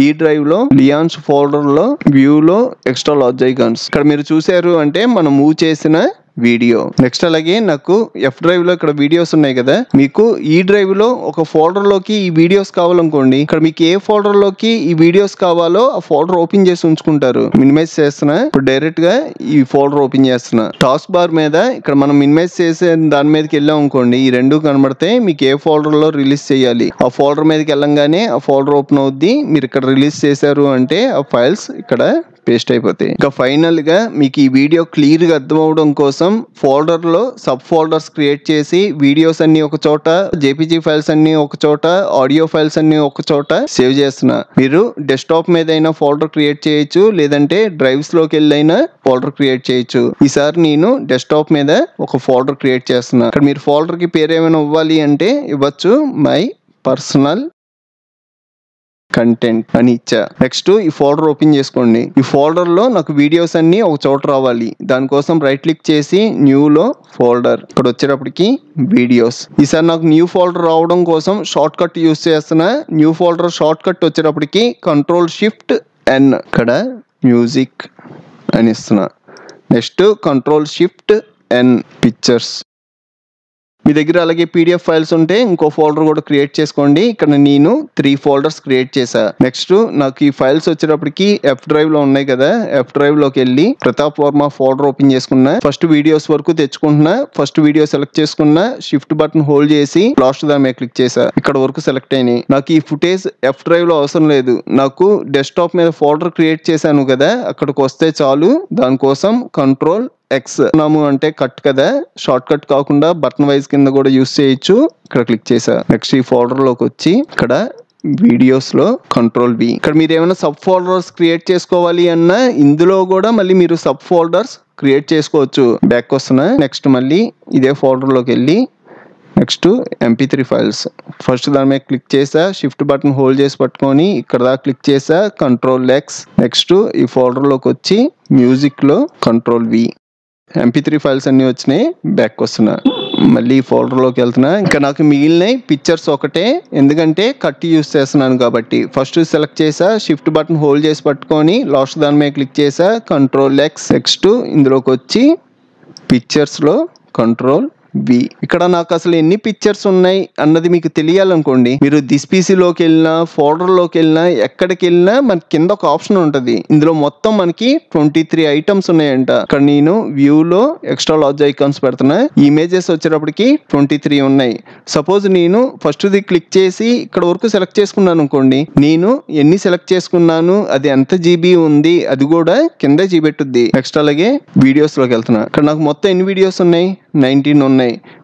ఈ డ్రైవ్ లో లియాన్స్ ఫోల్డర్ లో వ్యూ లో ఎక్స్ట్రా లార్జ్ ఐకాన్స్ ఇక్కడ మీరు చూసారు అంటే మనం మూవ్ చేసిన వీడియో. నెక్స్ట్ అలాగే నాకు F డ్రైవ్ లో ఇక్కడ వీడియోస్ ఉన్నాయి కదా, మీకు ఈ డ్రైవ్ లో ఒక ఫోల్డర్ లోకి ఈ వీడియోస్ కావాలనుకోండి, ఇక్కడ మీకు ఏ ఫోల్డర్ లోకి ఈ వీడియోస్ కావాలో ఆ ఫోల్డర్ ఓపెన్ చేసి ఉంచుకుంటారు. మినిమైజ్ చేస్తున్నా, ఇప్పుడు డైరెక్ట్ గా ఈ ఫోల్డర్ ఓపెన్ చేస్తున్నా. టాస్క్ బార్ మీద ఇక్కడ మనం మినిమైజ్ చేసే దాని మీదకి వెళ్ళాం అనుకోండి, ఈ రెండు కనబడితే మీకు ఏ ఫోల్డర్ లో రిలీజ్ చేయాలి ఆ ఫోల్డర్ మీదకి వెళ్ళంగానే ఆ ఫోల్డర్ ఓపెన్ అవుద్ది. మీరు ఇక్కడ రిలీజ్ చేశారు అంటే ఆ ఫైల్స్ ఇక్కడ పేస్ట్ అయిపోతాయి. ఇంకా ఫైనల్ గా మీకు ఈ వీడియో క్లియర్ గా అర్థం అవడం కోసం ఫోల్డర్ లో సబ్ ఫోల్డర్స్ క్రియేట్ చేసి వీడియోస్ అన్ని ఒక చోట, జేపీజీ ఫైల్స్ అన్ని ఒక చోట, ఆడియో ఫైల్స్ అన్ని ఒక చోట సేవ్ చేస్తున్నా. మీరు డెస్క్టాప్ మీద అయినా ఫోల్డర్ క్రియేట్ చేయొచ్చు, లేదంటే డ్రైవ్స్ లోకి వెళ్ళైనా ఫోల్డర్ క్రియేట్ చేయొచ్చు. ఈసారి నేను డెస్క్టాప్ మీద ఒక ఫోల్డర్ క్రియేట్ చేస్తున్నా. ఇక్కడ మీరు ఫోల్డర్ కి పేరు ఏమైనా ఇవ్వాలి అంటే ఇవ్వచ్చు, మై పర్సనల్ కంటెంట్ అని ఇచ్చా. నెక్స్ట్ ఈ ఫోల్డర్ ఓపెన్ చేసుకోండి. ఈ ఫోల్డర్ లో నాకు వీడియోస్ అన్ని ఒక చోట రావాలి. దానికోసం రైట్ క్లిక్ చేసి న్యూ లో ఫోల్డర్, ఇక్కడ వచ్చేటప్పటికి వీడియోస్. ఈసారి నాకు న్యూ ఫోల్డర్ రావడం కోసం షార్ట్ కట్ యూస్ చేస్తున్నా. న్యూ ఫోల్డర్ షార్ట్ కట్ వచ్చేటప్పటికి Ctrl+Shift+N, ఇక్కడ మ్యూజిక్ అని ఇస్తున్నా. Next Ctrl+Shift+N pictures. మీ దగ్గర అలాగే పీడిఎఫ్ ఫైల్స్ ఉంటే ఇంకో ఫోల్డర్ కూడా క్రియేట్ చేసుకోండి. ఇక్కడ నేను 3 ఫోల్డర్స్ క్రియేట్ చేశా. నెక్స్ట్ నాకు ఈ ఫైల్స్ వచ్చేటప్పటికి ఎఫ్ డ్రైవ్ లో ఉన్నాయి కదా, ఎఫ్ డ్రైవ్ లోకి వెళ్ళి ప్రతాప్ వర్మ ఫోల్డర్ ఓపెన్ చేసుకున్నా. ఫస్ట్ వీడియోస్ వరకు తెచ్చుకుంటున్నా. ఫస్ట్ వీడియో సెలెక్ట్ చేసుకున్నా, షిఫ్ట్ బటన్ హోల్డ్ చేసి లాస్ట్ దాని మీద క్లిక్ చేశా. ఇక్కడ వరకు సెలెక్ట్ అయినాయి. నాకు ఈ ఫుటేజ్ ఎఫ్ డ్రైవ్ లో అవసరం లేదు. నాకు డెస్క్టాప్ మీద ఫోల్డర్ క్రియేట్ చేశాను కదా, అక్కడికి వస్తే చాలు. దానికోసం Ctrl+X నాము అంటే కట్ కదా, షార్ట్ కట్ కాకుండా బటన్ వైజ్ కింద కూడా యూస్ చేయొచ్చు. ఇక్కడ క్లిక్ చేసా. నెక్స్ట్ ఈ ఫోల్డర్ లోకి వచ్చి ఇక్కడ వీడియోస్ లో Ctrl+V. ఇక్కడ మీరు ఏమైనా సబ్ ఫోల్డర్స్ క్రియేట్ చేసుకోవాలి అన్నా ఇందులో కూడా మళ్ళీ మీరు సబ్ ఫోల్డర్స్ క్రియేట్ చేసుకోవచ్చు. బ్యాక్ వస్తున్నా. నెక్స్ట్ మళ్ళీ ఇదే ఫోల్డర్ లోకి వెళ్ళి నెక్స్ట్ MP3 ఫైల్స్. ఫస్ట్ దాని మీద క్లిక్ చేసా, షిఫ్ట్ బటన్ హోల్డ్ చేసి పట్టుకొని ఇక్కడ దాకా క్లిక్ చేసా, Ctrl+X. నెక్స్ట్ ఈ ఫోల్డర్ లోకి వచ్చి మ్యూజిక్ లో Ctrl+V. MP3 ఫైల్స్ అన్ని వచ్చినాయి. బ్యాక్ వస్తున్నా. మళ్ళీ ఫోల్డర్ లోకి వెళ్తున్నా. ఇంకా నాకు మిగిలినాయి పిక్చర్స్ ఒకటే, ఎందుకంటే కట్ యూస్ చేస్తున్నాను కాబట్టి. ఫస్ట్ సెలెక్ట్ చేసా, షిఫ్ట్ బటన్ హోల్డ్ చేసి పట్టుకొని లాస్ట్ దాని మీద క్లిక్ చేసా, Ctrl+X. నెక్స్ట్ ఇందులోకి వచ్చి పిక్చర్స్ లో Ctrl+V. ఇక్కడ నాకు అసలు ఎన్ని పిక్చర్స్ ఉన్నాయి అన్నది మీకు తెలియాలనుకోండి, మీరు దిస్ పీసీలోకి వెళ్ళినా, ఫోల్డర్ లోకి వెళ్ళినా, ఎక్కడికి వెళ్ళినా మనకి కింద ఒక ఆప్షన్ ఉంటుంది. ఇందులో మొత్తం మనకి 23 ఐటమ్స్ ఉన్నాయంట. ఇక్కడ నేను వ్యూలో ఎక్స్ట్రా లార్జ్ ఐకాన్స్ పెడుతున్నా. ఇమేజెస్ వచ్చేటప్పటికి 23 ఉన్నాయి. సపోజ్ నేను ఫస్ట్ ది క్లిక్ చేసి ఇక్కడ వరకు సెలెక్ట్ చేసుకున్నాను అనుకోండి, నేను ఎన్ని సెలెక్ట్ చేసుకున్నాను, అది ఎంత జీబీ ఉంది, అది కూడా కింద చూపెట్టుద్ది. నెక్స్ట్ అలాగే వీడియోస్ లోకి వెళ్తున్నా. ఇక్కడ నాకు మొత్తం ఎన్ని వీడియోస్ ఉన్నాయి, 19 ఉన్నాయి.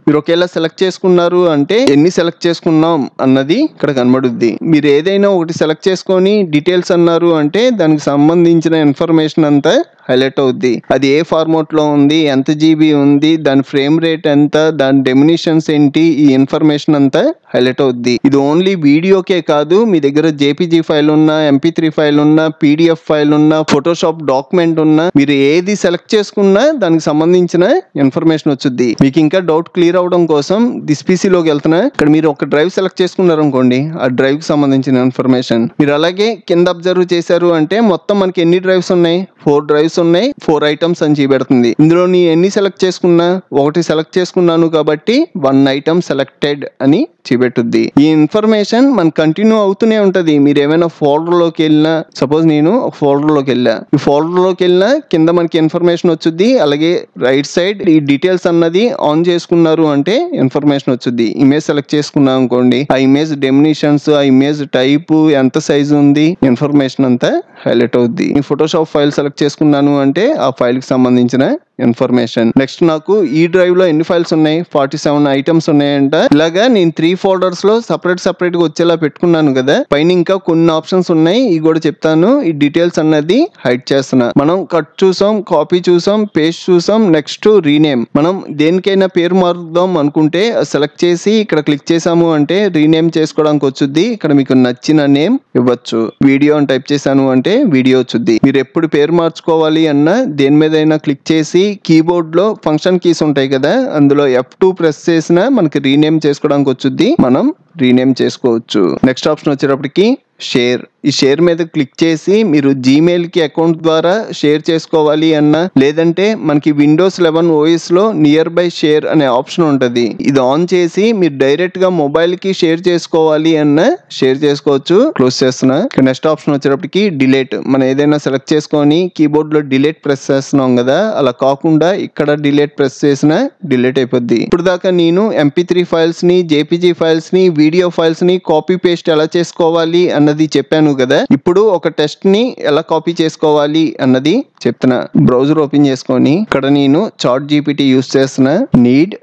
మీరు ఒకేలా సెలెక్ట్ చేసుకున్నారు అంటే ఎన్ని సెలెక్ట్ చేసుకున్నాం అన్నది ఇక్కడ కనబడుద్ది. మీరు ఏదైనా ఒకటి సెలెక్ట్ చేసుకొని డీటెయిల్స్ అన్నారు అంటే దానికి సంబంధించిన ఇన్ఫర్మేషన్ అంతా హైలైట్ అవుద్ది. అది ఏ ఫార్మాట్ లో ఉంది, ఎంత జీబీ ఉంది, దాని ఫ్రేమ్ రేట్ ఎంత, దాని డెమినిషన్స్ ఏంటి, ఈ ఇన్ఫర్మేషన్ అంతా హైలైట్ అవుద్ది. ఇది ఓన్లీ వీడియోకే కాదు, మీ దగ్గర జేపీజీ ఫైల్ ఉన్నా, MP3 ఫైల్ ఉన్నా, పీడిఎఫ్ ఫైల్ ఉన్నా, ఫోటోషాప్ డాక్యుమెంట్ ఉన్నా, మీరు ఏది సెలెక్ట్ చేసుకున్నా దానికి సంబంధించిన ఇన్ఫర్మేషన్ వచ్చుద్ది. మీకు ఇంకా డౌట్ క్లియర్ అవడం కోసం దిస్ పీసీలోకి వెళ్తున్నా. ఇక్కడ మీరు ఒక డ్రైవ్ సెలెక్ట్ చేసుకున్నారు అనుకోండి, ఆ డ్రైవ్ కి సంబంధించిన ఇన్ఫర్మేషన్ మీరు అలాగే కింద అబ్జర్వ్ చేశారు అంటే మొత్తం మనకి ఎన్ని డ్రైవ్స్ ఉన్నాయి, 4 డ్రైవ్స్ ఉన్నాయి, 4 ఐటమ్స్ అని చూపెడుతుంది. ఇందులో నీ ఎన్ని సెలెక్ట్ చేసుకున్నా, ఒకటి సెలెక్ట్ చేసుకున్నాను కాబట్టి 1 ఐటమ్ సెలెక్టెడ్ అని చూపెట్టుద్ది. ఈ ఇన్ఫర్మేషన్ మన కంటిన్యూ అవుతూనే ఉంటది. మీరు ఏమైనా ఫోల్డర్ లోకి వెళ్ళినా, సపోజ్ నేను ఒక ఫోల్డర్ లోకి వెళ్ళా, ఈ ఫోల్డర్ లోకి వెళ్ళినా కింద మనకి ఇన్ఫర్మేషన్ వచ్చుద్ది. అలాగే రైట్ సైడ్ ఈ డీటెయిల్స్ అన్నది ఆన్ చేసుకున్నారు అంటే ఇన్ఫర్మేషన్ వచ్చుద్ది. ఇమేజ్ సెలెక్ట్ చేసుకున్నాం అనుకోండి, ఆ ఇమేజ్ డెమినిషన్స్, ఆ ఇమేజ్ టైప్, ఎంత సైజ్ ఉంది, ఇన్ఫర్మేషన్ అంతా హైలైట్ అవుద్ది. ఈ ఫోటోషాప్ ఫైల్ సెలెక్ట్ చేసుకున్నాను అంటే ఆ ఫైల్ కి సంబంధించిన ఇన్ఫర్మేషన్. నెక్స్ట్ నాకు ఈ డ్రైవ్ లో ఎన్ని ఫైల్స్ ఉన్నాయి, 47 ఐటమ్స్ ఉన్నాయంట. ఇలాగా నేను 3 ఫోల్డర్స్ లో సపరేట్ గా వచ్చేలా పెట్టుకున్నాను కదా. పైన ఇంకా కొన్ని ఆప్షన్స్ ఉన్నాయి, ఇవి కూడా చెప్తాను. ఈ డీటెయిల్స్ అన్నది హైడ్ చేస్తున్నా. మనం కట్ చూసాం, కాపీ చూసాం, పేస్ట్ చూసాం. Next rename. మనం దేనికైనా పేరు మారుద్దాం అనుకుంటే సెలెక్ట్ చేసి ఇక్కడ క్లిక్ చేసాము అంటే రీనేమ్ చేసుకోవడానికి వచ్చుద్ది. ఇక్కడ మీకు నచ్చిన నేమ్ ఇవ్వచ్చు. వీడియో అని టైప్ చేశాను అంటే వీడియో వచ్చుద్ది. మీరు ఎప్పుడు పేరు మార్చుకోవాలి అన్నా దేని మీద అయినా క్లిక్ చేసి కీబోర్డ్ లో ఫంక్షన్ కీస్ ఉంటాయి కదా, అందులో F2 ప్రెస్ చేసినా మనకి రీనేమ్ చేసుకోవడానికి వచ్చుద్ది. మనం రీనేమ్ చేసుకోవచ్చు. నెక్స్ట్ ఆప్షన్ వచ్చేటప్పటికి షేర్. ఈ షేర్ మీద క్లిక్ చేసి మీరు జీమెయిల్ కి అకౌంట్ ద్వారా షేర్ చేసుకోవాలి అన్నా, లేదంటే మనకి విండోస్ 11 OS లో నియర్ బై షేర్ అనే ఆప్షన్ ఉంటది. ఇది ఆన్ చేసి మీరు డైరెక్ట్ గా మొబైల్ కి షేర్ చేసుకోవాలి అన్నా షేర్ చేసుకోవచ్చు. క్లోజ్ చేస్తున్నా. నెక్స్ట్ ఆప్షన్ వచ్చేటప్పటికి డిలీట్. మనం ఏదైనా సెలెక్ట్ చేసుకొని కీబోర్డ్ లో డిలీట్ ప్రెస్ చేస్తున్నాం కదా, అలా కాకుండా ఇక్కడ డిలీట్ ప్రెస్ చేసినా డిలీట్ అయిపోద్ది. ఇప్పుడు దాకా నేను MP3 ఫైల్స్ ని, JPG ఫైల్స్ ని, వీడియో ఫైల్స్ ని కాపీ పేస్ట్ ఎలా చేసుకోవాలి అన్నది చెప్పాను కదా. ఇప్పుడు ఒక టెస్ట్ ని ఎలా కాపీ చేసుకోవాలి అన్నది చెప్తున్నా. బ్రౌజర్ ఓపెన్ చేసుకొని ఇక్కడ నేను చాట్ జీపీటీ యూస్ చేస్తున్నా. Need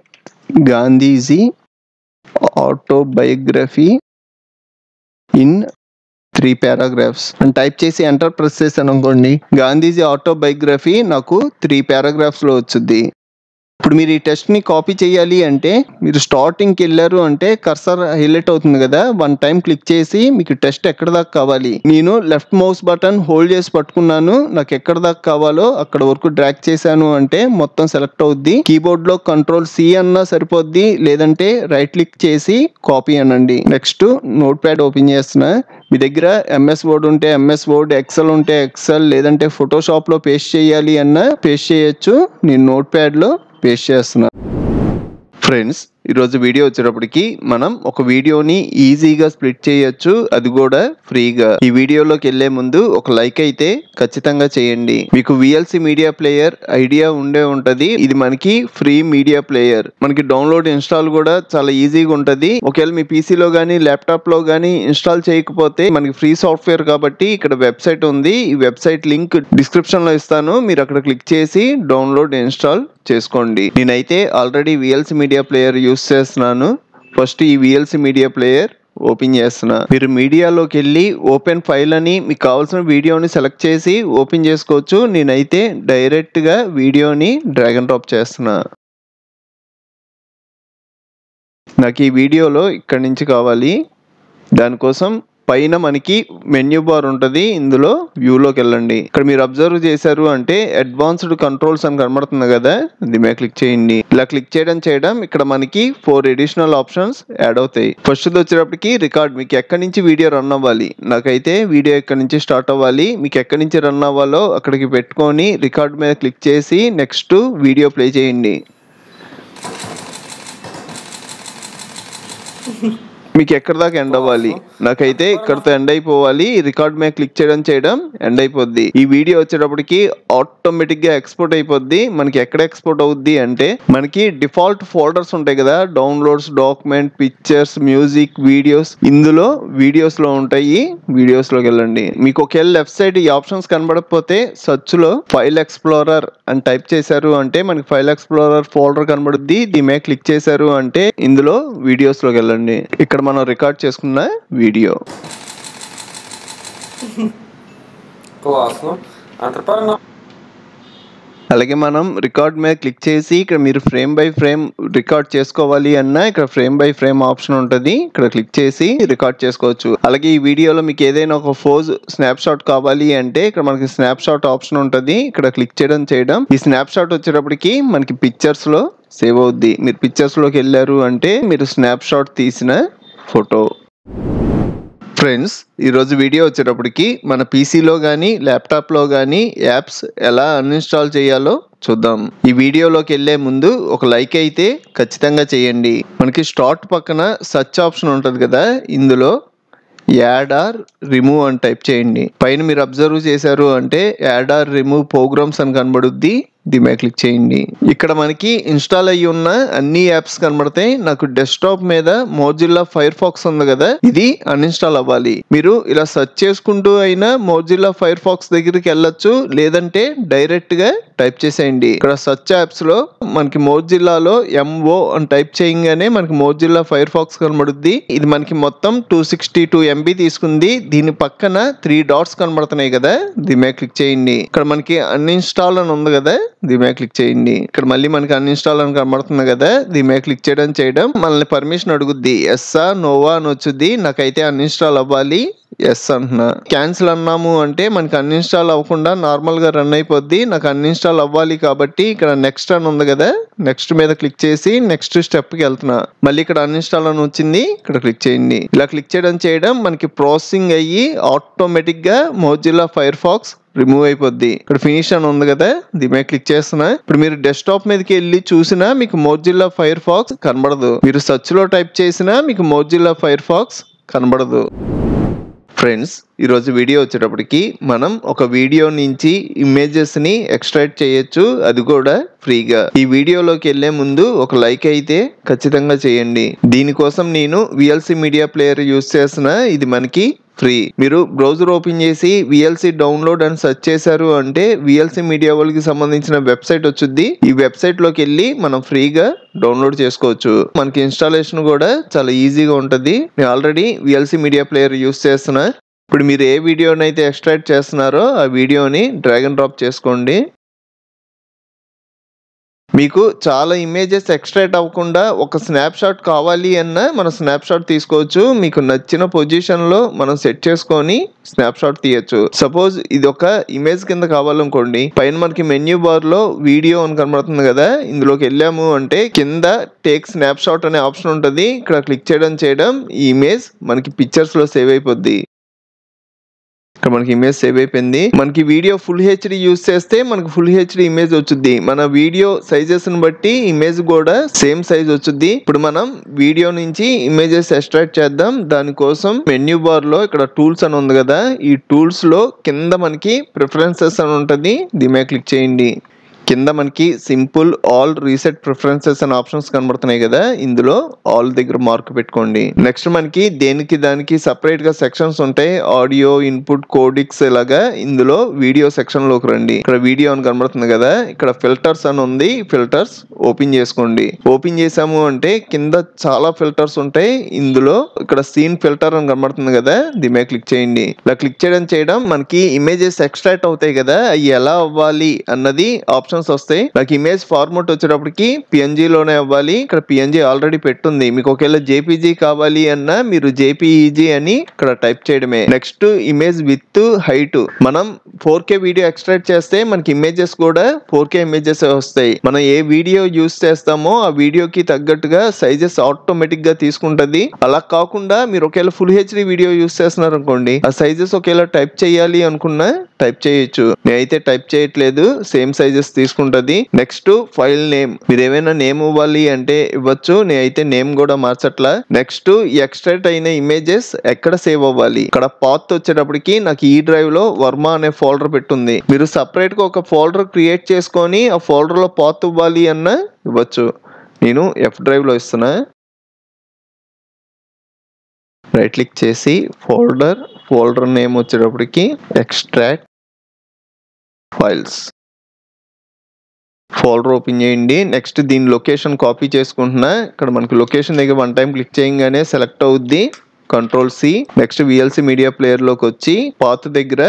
Gandhiji autobiography in 3 paragraphs అని టైప్ చేసి ఎంటర్ ప్రెస్ చేశాను అనుకోండి, గాంధీజీ ఆటోబయోగ్రఫీ నాకు 3 paragraphs లో వచ్చింది. ఇప్పుడు మీరు ఈ టెస్ట్ ని కాపీ చేయాలి అంటే మీరు స్టార్టింగ్కి వెళ్ళారు అంటే కర్సర్ హైలైట్ అవుతుంది కదా, 1 time క్లిక్ చేసి మీకు టెస్ట్ ఎక్కడ దాకా కావాలి, నేను లెఫ్ట్ మౌస్ బటన్ హోల్డ్ చేసి పట్టుకున్నాను, నాకు ఎక్కడ దాకా కావాలో అక్కడ వరకు డ్రాగ్ చేశాను అంటే మొత్తం సెలెక్ట్ అవుద్ది. కీబోర్డ్ లో Ctrl+C అన్నా సరిపోద్ది, లేదంటే రైట్ క్లిక్ చేసి కాపీ అనండి. నెక్స్ట్ నోట్ ప్యాడ్ ఓపెన్ చేస్తున్నా. మీ దగ్గర MS వర్డ్ ఉంటే MS వర్డ్, ఎక్సెల్ ఉంటే ఎక్సెల్, లేదంటే ఫోటోషాప్ లో పేస్ట్ చేయాలి అన్నా పేస్ట్ చేయొచ్చు. నేను నోట్ ప్యాడ్ లో పేస్ట్ చేస్తున్నా. ఫ్రెండ్స్, ఈరోజు వీడియో వచ్చేటప్పటికి మనం ఒక వీడియోని ఈజీగా స్ప్లిట్ చేయొచ్చు, అది కూడా ఫ్రీగా. ఈ వీడియోలోకి వెళ్లే ముందు ఒక లైక్ అయితే ఖచ్చితంగా చేయండి. మీకు VLC మీడియా ప్లేయర్ ఐడియా ఉండే ఉంటది. ఇది మనకి ఫ్రీ మీడియా ప్లేయర్. మనకి డౌన్లోడ్ ఇన్స్టాల్ కూడా చాలా ఈజీగా ఉంటది. ఒకవేళ మీ పీసీలో కానీ ల్యాప్టాప్ లో కానీ ఇన్స్టాల్ చేయకపోతే మనకి ఫ్రీ సాఫ్ట్వేర్ కాబట్టి ఇక్కడ వెబ్సైట్ ఉంది. ఈ వెబ్సైట్ లింక్ డిస్క్రిప్షన్ లో ఇస్తాను, మీరు అక్కడ క్లిక్ చేసి డౌన్లోడ్ ఇన్స్టాల్ చేసుకోండి. నేనైతే already VLC media player use చేస్తున్నాను. ఫస్ట్ ఈ VLC మీడియా ప్లేయర్ ఓపెన్ చేస్తున్నా. మీరు మీడియాలోకి వెళ్ళి ఓపెన్ ఫైల్ అని మీకు కావాల్సిన వీడియోని సెలెక్ట్ చేసి ఓపెన్ చేసుకోవచ్చు. నేనైతే డైరెక్ట్ గా వీడియోని డ్రాగ్ అండ్ డ్రాప్ చేస్తున్నా. నాకు ఈ వీడియోలో ఇక్కడి నుంచి కావాలి. దానికోసం పైన మనకి మెన్యూ బార్ ఉంటుంది, ఇందులో వ్యూలోకి వెళ్ళండి. ఇక్కడ మీరు అబ్జర్వ్ చేశారు అంటే అడ్వాన్స్డ్ కంట్రోల్స్ అని కనబడుతుంది కదా, దీని మీద క్లిక్ చేయండి. ఇలా క్లిక్ చేయడం ఇక్కడ మనకి 4 అడిషనల్ ఆప్షన్స్ యాడ్ అవుతాయి. ఫస్ట్ వచ్చేటప్పటికి రికార్డ్, మీకు ఎక్కడి నుంచి వీడియో రన్ అవ్వాలి. నాకైతే వీడియో ఎక్కడి నుంచి స్టార్ట్ అవ్వాలి, మీకు ఎక్కడి నుంచి రన్ అవ్వాలో అక్కడికి పెట్టుకొని రికార్డ్ మీద క్లిక్ చేసి నెక్స్ట్ వీడియో ప్లే చేయండి. మీకు ఎక్కడ దాకా ఎండ్ అవ్వాలి, నాకైతే ఇక్కడతో ఎండ్ అయిపోవాలి. రికార్డ్ మీద క్లిక్ చేయడం ఎండ్ అయిపోద్ది. ఈ వీడియో వచ్చేటప్పటికి ఆటోమేటిక్ గా ఎక్స్పోర్ట్ అయిపోద్ది. మనకి ఎక్కడ ఎక్స్పోర్ట్ అవుద్ది అంటే మనకి డిఫాల్ట్ ఫోల్డర్స్ ఉంటాయి కదా, downloads, document, pictures, music, videos, ఇందులో వీడియోస్ లో ఉంటాయి. వీడియోస్ లోకి వెళ్ళండి. మీకు ఒకవేళ లెఫ్ట్ సైడ్ ఈ ఆప్షన్స్ కనబడకపోతే సర్చ్ లో ఫైల్ ఎక్స్ప్లోరర్ అని టైప్ చేశారు అంటే మనకి ఫైల్ ఎక్స్ప్లోరర్ ఫోల్డర్ కనబడుద్ది. దీని మీద క్లిక్ చేశారు అంటే ఇందులో వీడియోస్ లోకి వెళ్ళండి. ఇక్కడ మనం రికార్డ్ చేసుకున్న వీడియో. అలాగే మనం రికార్డ్ మీద క్లిక్ చేసి ఇక్కడ మీరు ఫ్రేమ్ బై ఫ్రేమ్ రికార్డ్ చేసుకోవాలి అన్నా ఇక్కడ ఫ్రేమ్ బై ఫ్రేమ్ ఆప్షన్ ఉంటుంది, ఇక్కడ క్లిక్ చేసి రికార్డ్ చేసుకోవచ్చు. అలాగే ఈ వీడియోలో మీకు ఏదైనా ఒక ఫోజ్ స్నాప్ షాట్ కావాలి అంటే ఇక్కడ మనకి స్నాప్ షాట్ ఆప్షన్ ఉంటుంది, ఇక్కడ క్లిక్ చేయడం. ఈ స్నాప్ షాట్ వచ్చేటప్పటికి మనకి పిక్చర్స్ లో సేవ్ అవుద్ది. మీరు పిక్చర్స్ లోకి వెళ్ళారు అంటే మీరు స్నాప్ షాట్ తీసిన ఫోటో. ఫ్రెండ్స్, ఈరోజు వీడియో వచ్చేటప్పటికి మన పీసీలో కానీ ల్యాప్టాప్లో కానీ యాప్స్ ఎలా అన్ఇన్స్టాల్ చేయాలో చూద్దాం. ఈ వీడియోలోకి వెళ్ళే ముందు ఒక లైక్ అయితే ఖచ్చితంగా చేయండి. మనకి స్టార్ట్ పక్కన సర్చ్ ఆప్షన్ ఉంటుంది కదా, ఇందులో యాడ్ ఆర్ రిమూవ్ అని టైప్ చేయండి. పైన మీరు అబ్జర్వ్ చేశారు అంటే యాడ్ ఆర్ రిమూవ్ ప్రోగ్రామ్స్ అని కనబడుద్ది, దీని మీద క్లిక్ చేయండి. ఇక్కడ మనకి ఇన్స్టాల్ అయ్యి ఉన్న అన్ని యాప్స్ కనబడతాయి. నాకు డెస్క్టాప్ మీద మోజిల్లా ఫైర్ ఫాక్స్ ఉంది కదా, ఇది అన్ఇన్స్టాల్ అవ్వాలి. మీరు ఇలా సెర్చ్ చేసుకుంటూ అయినా మోజిల్లా ఫైర్ ఫాక్స్ దగ్గరికి వెళ్ళొచ్చు, లేదంటే డైరెక్ట్ గా టైప్ చేసేయండి. ఇక్కడ సెర్చ్ యాప్స్ లో మనకి మోజిల్లాలో MO అని టైప్ చేయగానే మనకి మోజిల్లా ఫైర్ ఫాక్స్ కనబడుద్ది. ఇది మనకి మొత్తం 262 MB తీసుకుంది. దీని పక్కన 3 డాట్స్ కనబడుతున్నాయి కదా, దీని మీద క్లిక్ చేయండి. ఇక్కడ మనకి అన్ఇన్స్టాల్ అని ఉంది కదా, దీని మీద క్లిక్ చేయండి. ఇక్కడ మళ్ళీ మనకి అన్ఇన్స్టాల్ అని కనబడుతుంది కదా, దీని మీద క్లిక్ చేయడం మనల్ని పర్మిషన్ అడుగుద్ది. ఎస్సా నోవా అని వచ్చుద్ది. నాకైతే అన్ఇన్స్టాల్ అవ్వాలి, ఎస్ అంటున్నా. క్యాన్సిల్ అన్నాము అంటే మనకి అన్ఇన్స్టాల్ అవ్వకుండా నార్మల్ గా రన్ అయిపోద్ది. నాకు అన్ఇన్స్టాల్ అవ్వాలి కాబట్టి ఇక్కడ నెక్స్ట్ అని ఉంది కదా, నెక్స్ట్ మీద క్లిక్ చేసి నెక్స్ట్ స్టెప్ కి వెళ్తున్నా. మళ్ళీ ఇక్కడ అన్ఇన్స్టాల్ అని వచ్చింది, ఇక్కడ క్లిక్ చేయండి. ఇలా క్లిక్ చేయడం మనకి ప్రాసెసింగ్ అయ్యి ఆటోమేటిక్ గా మొజిల్లా ఫైర్ ఫాక్స్ రిమూవ్ అయిపోద్ది. ఇక్కడ ఫినిష్ అని ఉంది కదా, దీని మీద క్లిక్ చేస్తున్నా. ఇప్పుడు మీరు డెస్క్టాప్ మీదకి వెళ్ళి చూసినా మీకు మొజిల్లా ఫైర్ ఫాక్స్ కనబడదు. మీరు సెర్చ్ లో టైప్ చేసినా మీకు మొజిల్లా ఫైర్ ఫాక్స్ కనబడదు. ఫ్రెండ్స్, ఈరోజు వీడియో వచ్చేటప్పటికి మనం ఒక వీడియో నుంచి ఇమేజెస్ ని ఎక్స్ట్రాక్ట్ చేయొచ్చు, అది కూడా ఫ్రీగా. ఈ వీడియోలోకి వెళ్లే ముందు ఒక లైక్ అయితే ఖచ్చితంగా చేయండి. దీనికోసం నేను VLC మీడియా ప్లేయర్ యూస్ చేస్తున్నా. ఇది మనకి ఫ్రీ. మీరు బ్రౌజర్ ఓపెన్ చేసి VLC డౌన్లోడ్ అని సెర్చ్ చేశారు అంటే VLC మీడియా వాళ్ళకి సంబంధించిన వెబ్సైట్ వచ్చుద్ది. ఈ వెబ్సైట్ లోకి వెళ్ళి మనం ఫ్రీగా డౌన్లోడ్ చేసుకోవచ్చు. మనకి ఇన్స్టాలేషన్ కూడా చాలా ఈజీగా ఉంటుంది. నేను already VLC media player use చేస్తున్నా. ఇప్పుడు మీరు ఏ వీడియోని అయితే ఎక్స్ట్రాక్ట్ చేస్తున్నారో ఆ వీడియోని డ్రాగ్ అండ్ డ్రాప్ చేసుకోండి. మీకు చాలా ఇమేజెస్ ఎక్స్ట్రాక్ట్ అవ్వకుండా ఒక స్నాప్ షాట్ కావాలి అన్నా మనం స్నాప్ షాట్ తీసుకోవచ్చు. మీకు నచ్చిన పొజిషన్ లో మనం సెట్ చేసుకొని స్నాప్ షాట్ తీయచ్చు. సపోజ్ ఇది ఒక ఇమేజ్ కింద కావాలనుకోండి, పైన మనకి మెన్యూ బార్ లో వీడియో అని కనబడుతుంది కదా, ఇందులోకి వెళ్ళాము అంటే కింద టేక్ స్నాప్ షాట్ అనే ఆప్షన్ ఉంటుంది. ఇక్కడ క్లిక్ చేయడం ఈ ఇమేజ్ మనకి పిక్చర్స్ లో సేవ్ అయిపోద్ది. ఇక్కడ మనకి ఇమేజ్ సేవ్ అయిపోయింది. మనకి వీడియో ఫుల్ హెచ్డి యూస్ చేస్తే మనకి ఫుల్ హెచ్డి ఇమేజ్ వచ్చుద్ది. మన వీడియో సైజెస్ ని బట్టి ఇమేజ్ కూడా సేమ్ సైజ్ వచ్చుద్ది. ఇప్పుడు మనం వీడియో నుంచి ఇమేజెస్ ఎక్స్ట్రాక్ట్ చేద్దాం. దానికోసం మెన్యూ బార్ లో ఇక్కడ టూల్స్ అని ఉంది కదా, ఈ టూల్స్ లో కింద మనకి ప్రిఫరెన్సెస్ అని ఉంటుంది. దీని మీద క్లిక్ చేయండి. కింద మనకి సింపుల్ ఆల్ రీసెట్ ప్రిఫరెన్సెస్ అనే ఆప్షన్స్ కనబడుతున్నాయి కదా, ఇందులో ఆల్ దగ్గర మార్క్ పెట్టుకోండి. నెక్స్ట్ మనకి దేనికి దానికి సపరేట్ గా సెక్షన్స్ ఉంటాయి. ఆడియో, ఇన్పుట్, కోడిక్స్ ఇలాగా. ఇందులో వీడియో సెక్షన్ లోకి రండి. ఇక్కడ వీడియో అని కనబడుతుంది కదా, ఇక్కడ ఫిల్టర్స్ అని ఉంది. ఫిల్టర్స్ ఓపెన్ చేసుకోండి. ఓపెన్ చేసాము అంటే కింద చాలా ఫిల్టర్స్ ఉంటాయి. ఇందులో ఇక్కడ సీన్ ఫిల్టర్ అని కనబడుతుంది కదా, దీని మీద క్లిక్ చేయండి. ఇలా క్లిక్ చేయడం మనకి ఇమేజెస్ ఎక్స్ట్రాక్ట్ అవుతాయి కదా, అవి ఎలా అవ్వాలి అన్నది ఆప్షన్స్ వస్తాయి. నాకు ఇమేజ్ ఫార్మాట్ వచ్చేటప్పటికి PNG లోనే అవ్వాలి. ఇక్కడ PNG ఆల్రెడీ పెట్టుంది. మీకు ఒకవేళ JPG కావాలి అన్నా మీరు JPEG అని ఇక్కడ టైప్ చేయడమే. Next image with height. మనం 4K వీడియో ఎక్స్ట్రాక్ట్ చేస్తే మనకి ఇమేజెస్ కూడా 4K ఇమేజెస్ వస్తాయి. మనం ఏ వీడియో యూస్ చేస్తామో ఆ వీడియోకి తగ్గట్టుగా సైజెస్ ఆటోమేటిక్ గా తీసుకుంటది. అలా కాకుండా మీరు ఒకవేళ ఫుల్ హెచ్డి వీడియో యూస్ చేస్తున్నారు అనుకోండి, ఆ సైజెస్ ఒకవేళ టైప్ చేయాలి అనుకున్నా టైప్ చేయొచ్చు. నేనైతే టైప్ చేయట్లేదు, సేమ్ సైజెస్ తీసుకుంటది. Next file name. మీరు ఏమైనా నేమ్ ఇవ్వాలి అంటే ఇవ్వచ్చు. నేనైతే నేమ్ కూడా మార్చట్లా. నెక్స్ట్ ఎక్స్ట్రాక్ట్ అయిన ఇమేజెస్ ఎక్కడ సేవ్ అవ్వాలి. ఇక్కడ పాత్ వచ్చేటప్పటికి నాకు ఈ డ్రైవ్ లో వర్మ అనే ఫోల్డర్ పెట్టుంది. మీరు సపరేట్ గా ఒక ఫోల్డర్ క్రియేట్ చేసుకొని ఆ ఫోల్డర్ లో పాత్ ఇవ్వాలి అన్నా ఇవ్వచ్చు. నేను F డ్రైవ్ లో ఇస్తున్నా. రైట్ క్లిక్ చేసి ఫోల్డర్ నేమ్ వచ్చేటప్పటికి ఎక్స్ట్రాక్ట్ ఫైల్స్ ఫోల్డర్ ఓపెన్ చేయండి. నెక్స్ట్ దీని లొకేషన్ కాపీ చేసుకుంటున్నా. ఇక్కడ మనకి లొకేషన్ దగ్గర 1 టైం క్లిక్ చేయగానే సెలెక్ట్ అవుద్ది. Ctrl+C. Next VLC media player లోకి వచ్చి పాత్ దగ్గర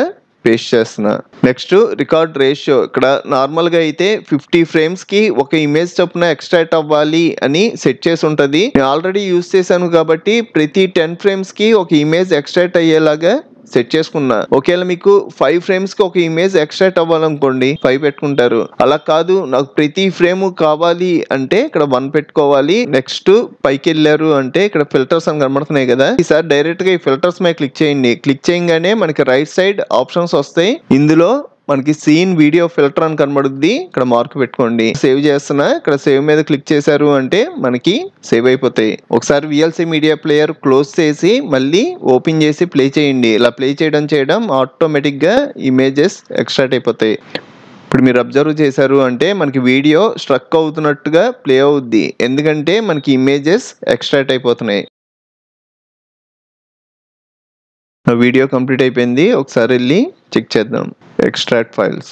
పేస్ట్ చేస్తున్నా. Next record ratio. ఇక్కడ నార్మల్ గా అయితే 50 ఫ్రేమ్స్ కి ఒక ఇమేజ్ చొప్పున ఎక్స్ట్రాక్ట్ అవ్వాలి అని సెట్ చేసి ఉంటది. నేను ఆల్రెడీ యూస్ చేశాను కాబట్టి ప్రతి 10 ఫ్రేమ్స్ కి ఒక ఇమేజ్ ఎక్స్ట్రాక్ట్ అయ్యేలాగా సెట్ చేసుకున్నా. ఒకవేళ మీకు 5 ఫ్రేమ్స్ కి ఒక ఇమేజ్ ఎక్స్ట్రాక్ట్ అవ్వాలనుకోండి 5 పెట్టుకుంటారు. అలా కాదు నాకు ప్రతి ఫ్రేమ్ కావాలి అంటే ఇక్కడ 1 పెట్టుకోవాలి. నెక్స్ట్ పైకి వెళ్ళారు అంటే ఇక్కడ ఫిల్టర్స్ అని కనబడుతున్నాయి కదా, ఈసారి డైరెక్ట్ గా ఈ ఫిల్టర్స్ మీద క్లిక్ చేయండి. క్లిక్ చేయగానే మనకి రైట్ సైడ్ ఆప్షన్స్ వస్తాయి. ఇందులో మనకి సీన్ వీడియో ఫిల్టర్ అని కనబడుద్ది. ఇక్కడ మార్క్ పెట్టుకోండి. సేవ్ చేస్తున్నా. ఇక్కడ సేవ్ మీద క్లిక్ చేశారు అంటే మనకి సేవ్ అయిపోతాయి. ఒకసారి VLC మీడియా ప్లేయర్ క్లోజ్ చేసి మళ్ళీ ఓపెన్ చేసి ప్లే చేయండి. ఇలా ప్లే చేయడం ఆటోమేటిక్ గా ఇమేజెస్ ఎక్స్ట్రాక్ట్ అయిపోతాయి. ఇప్పుడు మీరు అబ్జర్వ్ చేశారు అంటే మనకి వీడియో స్ట్రక్ అవుతున్నట్టుగా ప్లే అవుద్ది. ఎందుకంటే మనకి ఇమేజెస్ ఎక్స్ట్రాక్ట్ అయిపోతున్నాయి. వీడియో కంప్లీట్ అయిపోయింది. ఒకసారి వెళ్ళి చెక్ చేద్దాం. Extract files.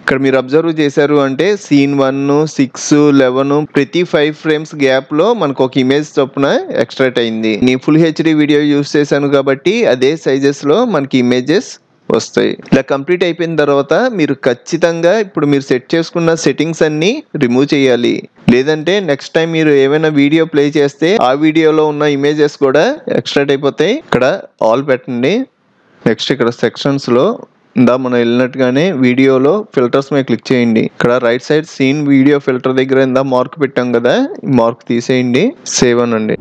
ఇక్కడ మీరు అబ్జర్వ్ చేశారు అంటే సీన్ 1, 6, 11 ప్రతి 5 ఫ్రేమ్స్ గ్యాప్ లో మనకు ఒక ఇమేజ్ చొప్పున ఎక్స్ట్రాక్ట్ అయింది. నేను ఫుల్ హెచ్డి వీడియో యూస్ చేశాను కాబట్టి అదే సైజెస్ లో మనకి ఇమేజెస్ వస్తాయి. ఇలా కంప్లీట్ అయిపోయిన తర్వాత మీరు ఖచ్చితంగా ఇప్పుడు మీరు సెట్ చేసుకున్న సెట్టింగ్స్ అన్ని రిమూవ్ చేయాలి. లేదంటే నెక్స్ట్ టైం మీరు ఏమైనా వీడియో ప్లే చేస్తే ఆ వీడియోలో ఉన్న ఇమేజెస్ కూడా ఎక్స్ట్రాక్ట్ అయిపోతాయి. ఇక్కడ ఆల్ పెట్టండి. నెక్స్ట్ ఇక్కడ సెక్షన్స్ లో మనం వెళ్ళినట్టుగానే వీడియోలో ఫిల్టర్స్ మీద క్లిక్ చేయండి. ఇక్కడ right side scene video filter దగ్గర మార్క్ పెట్టాం కదా, ఈ మార్క్ తీసేయండి. సేవ్ అనండి.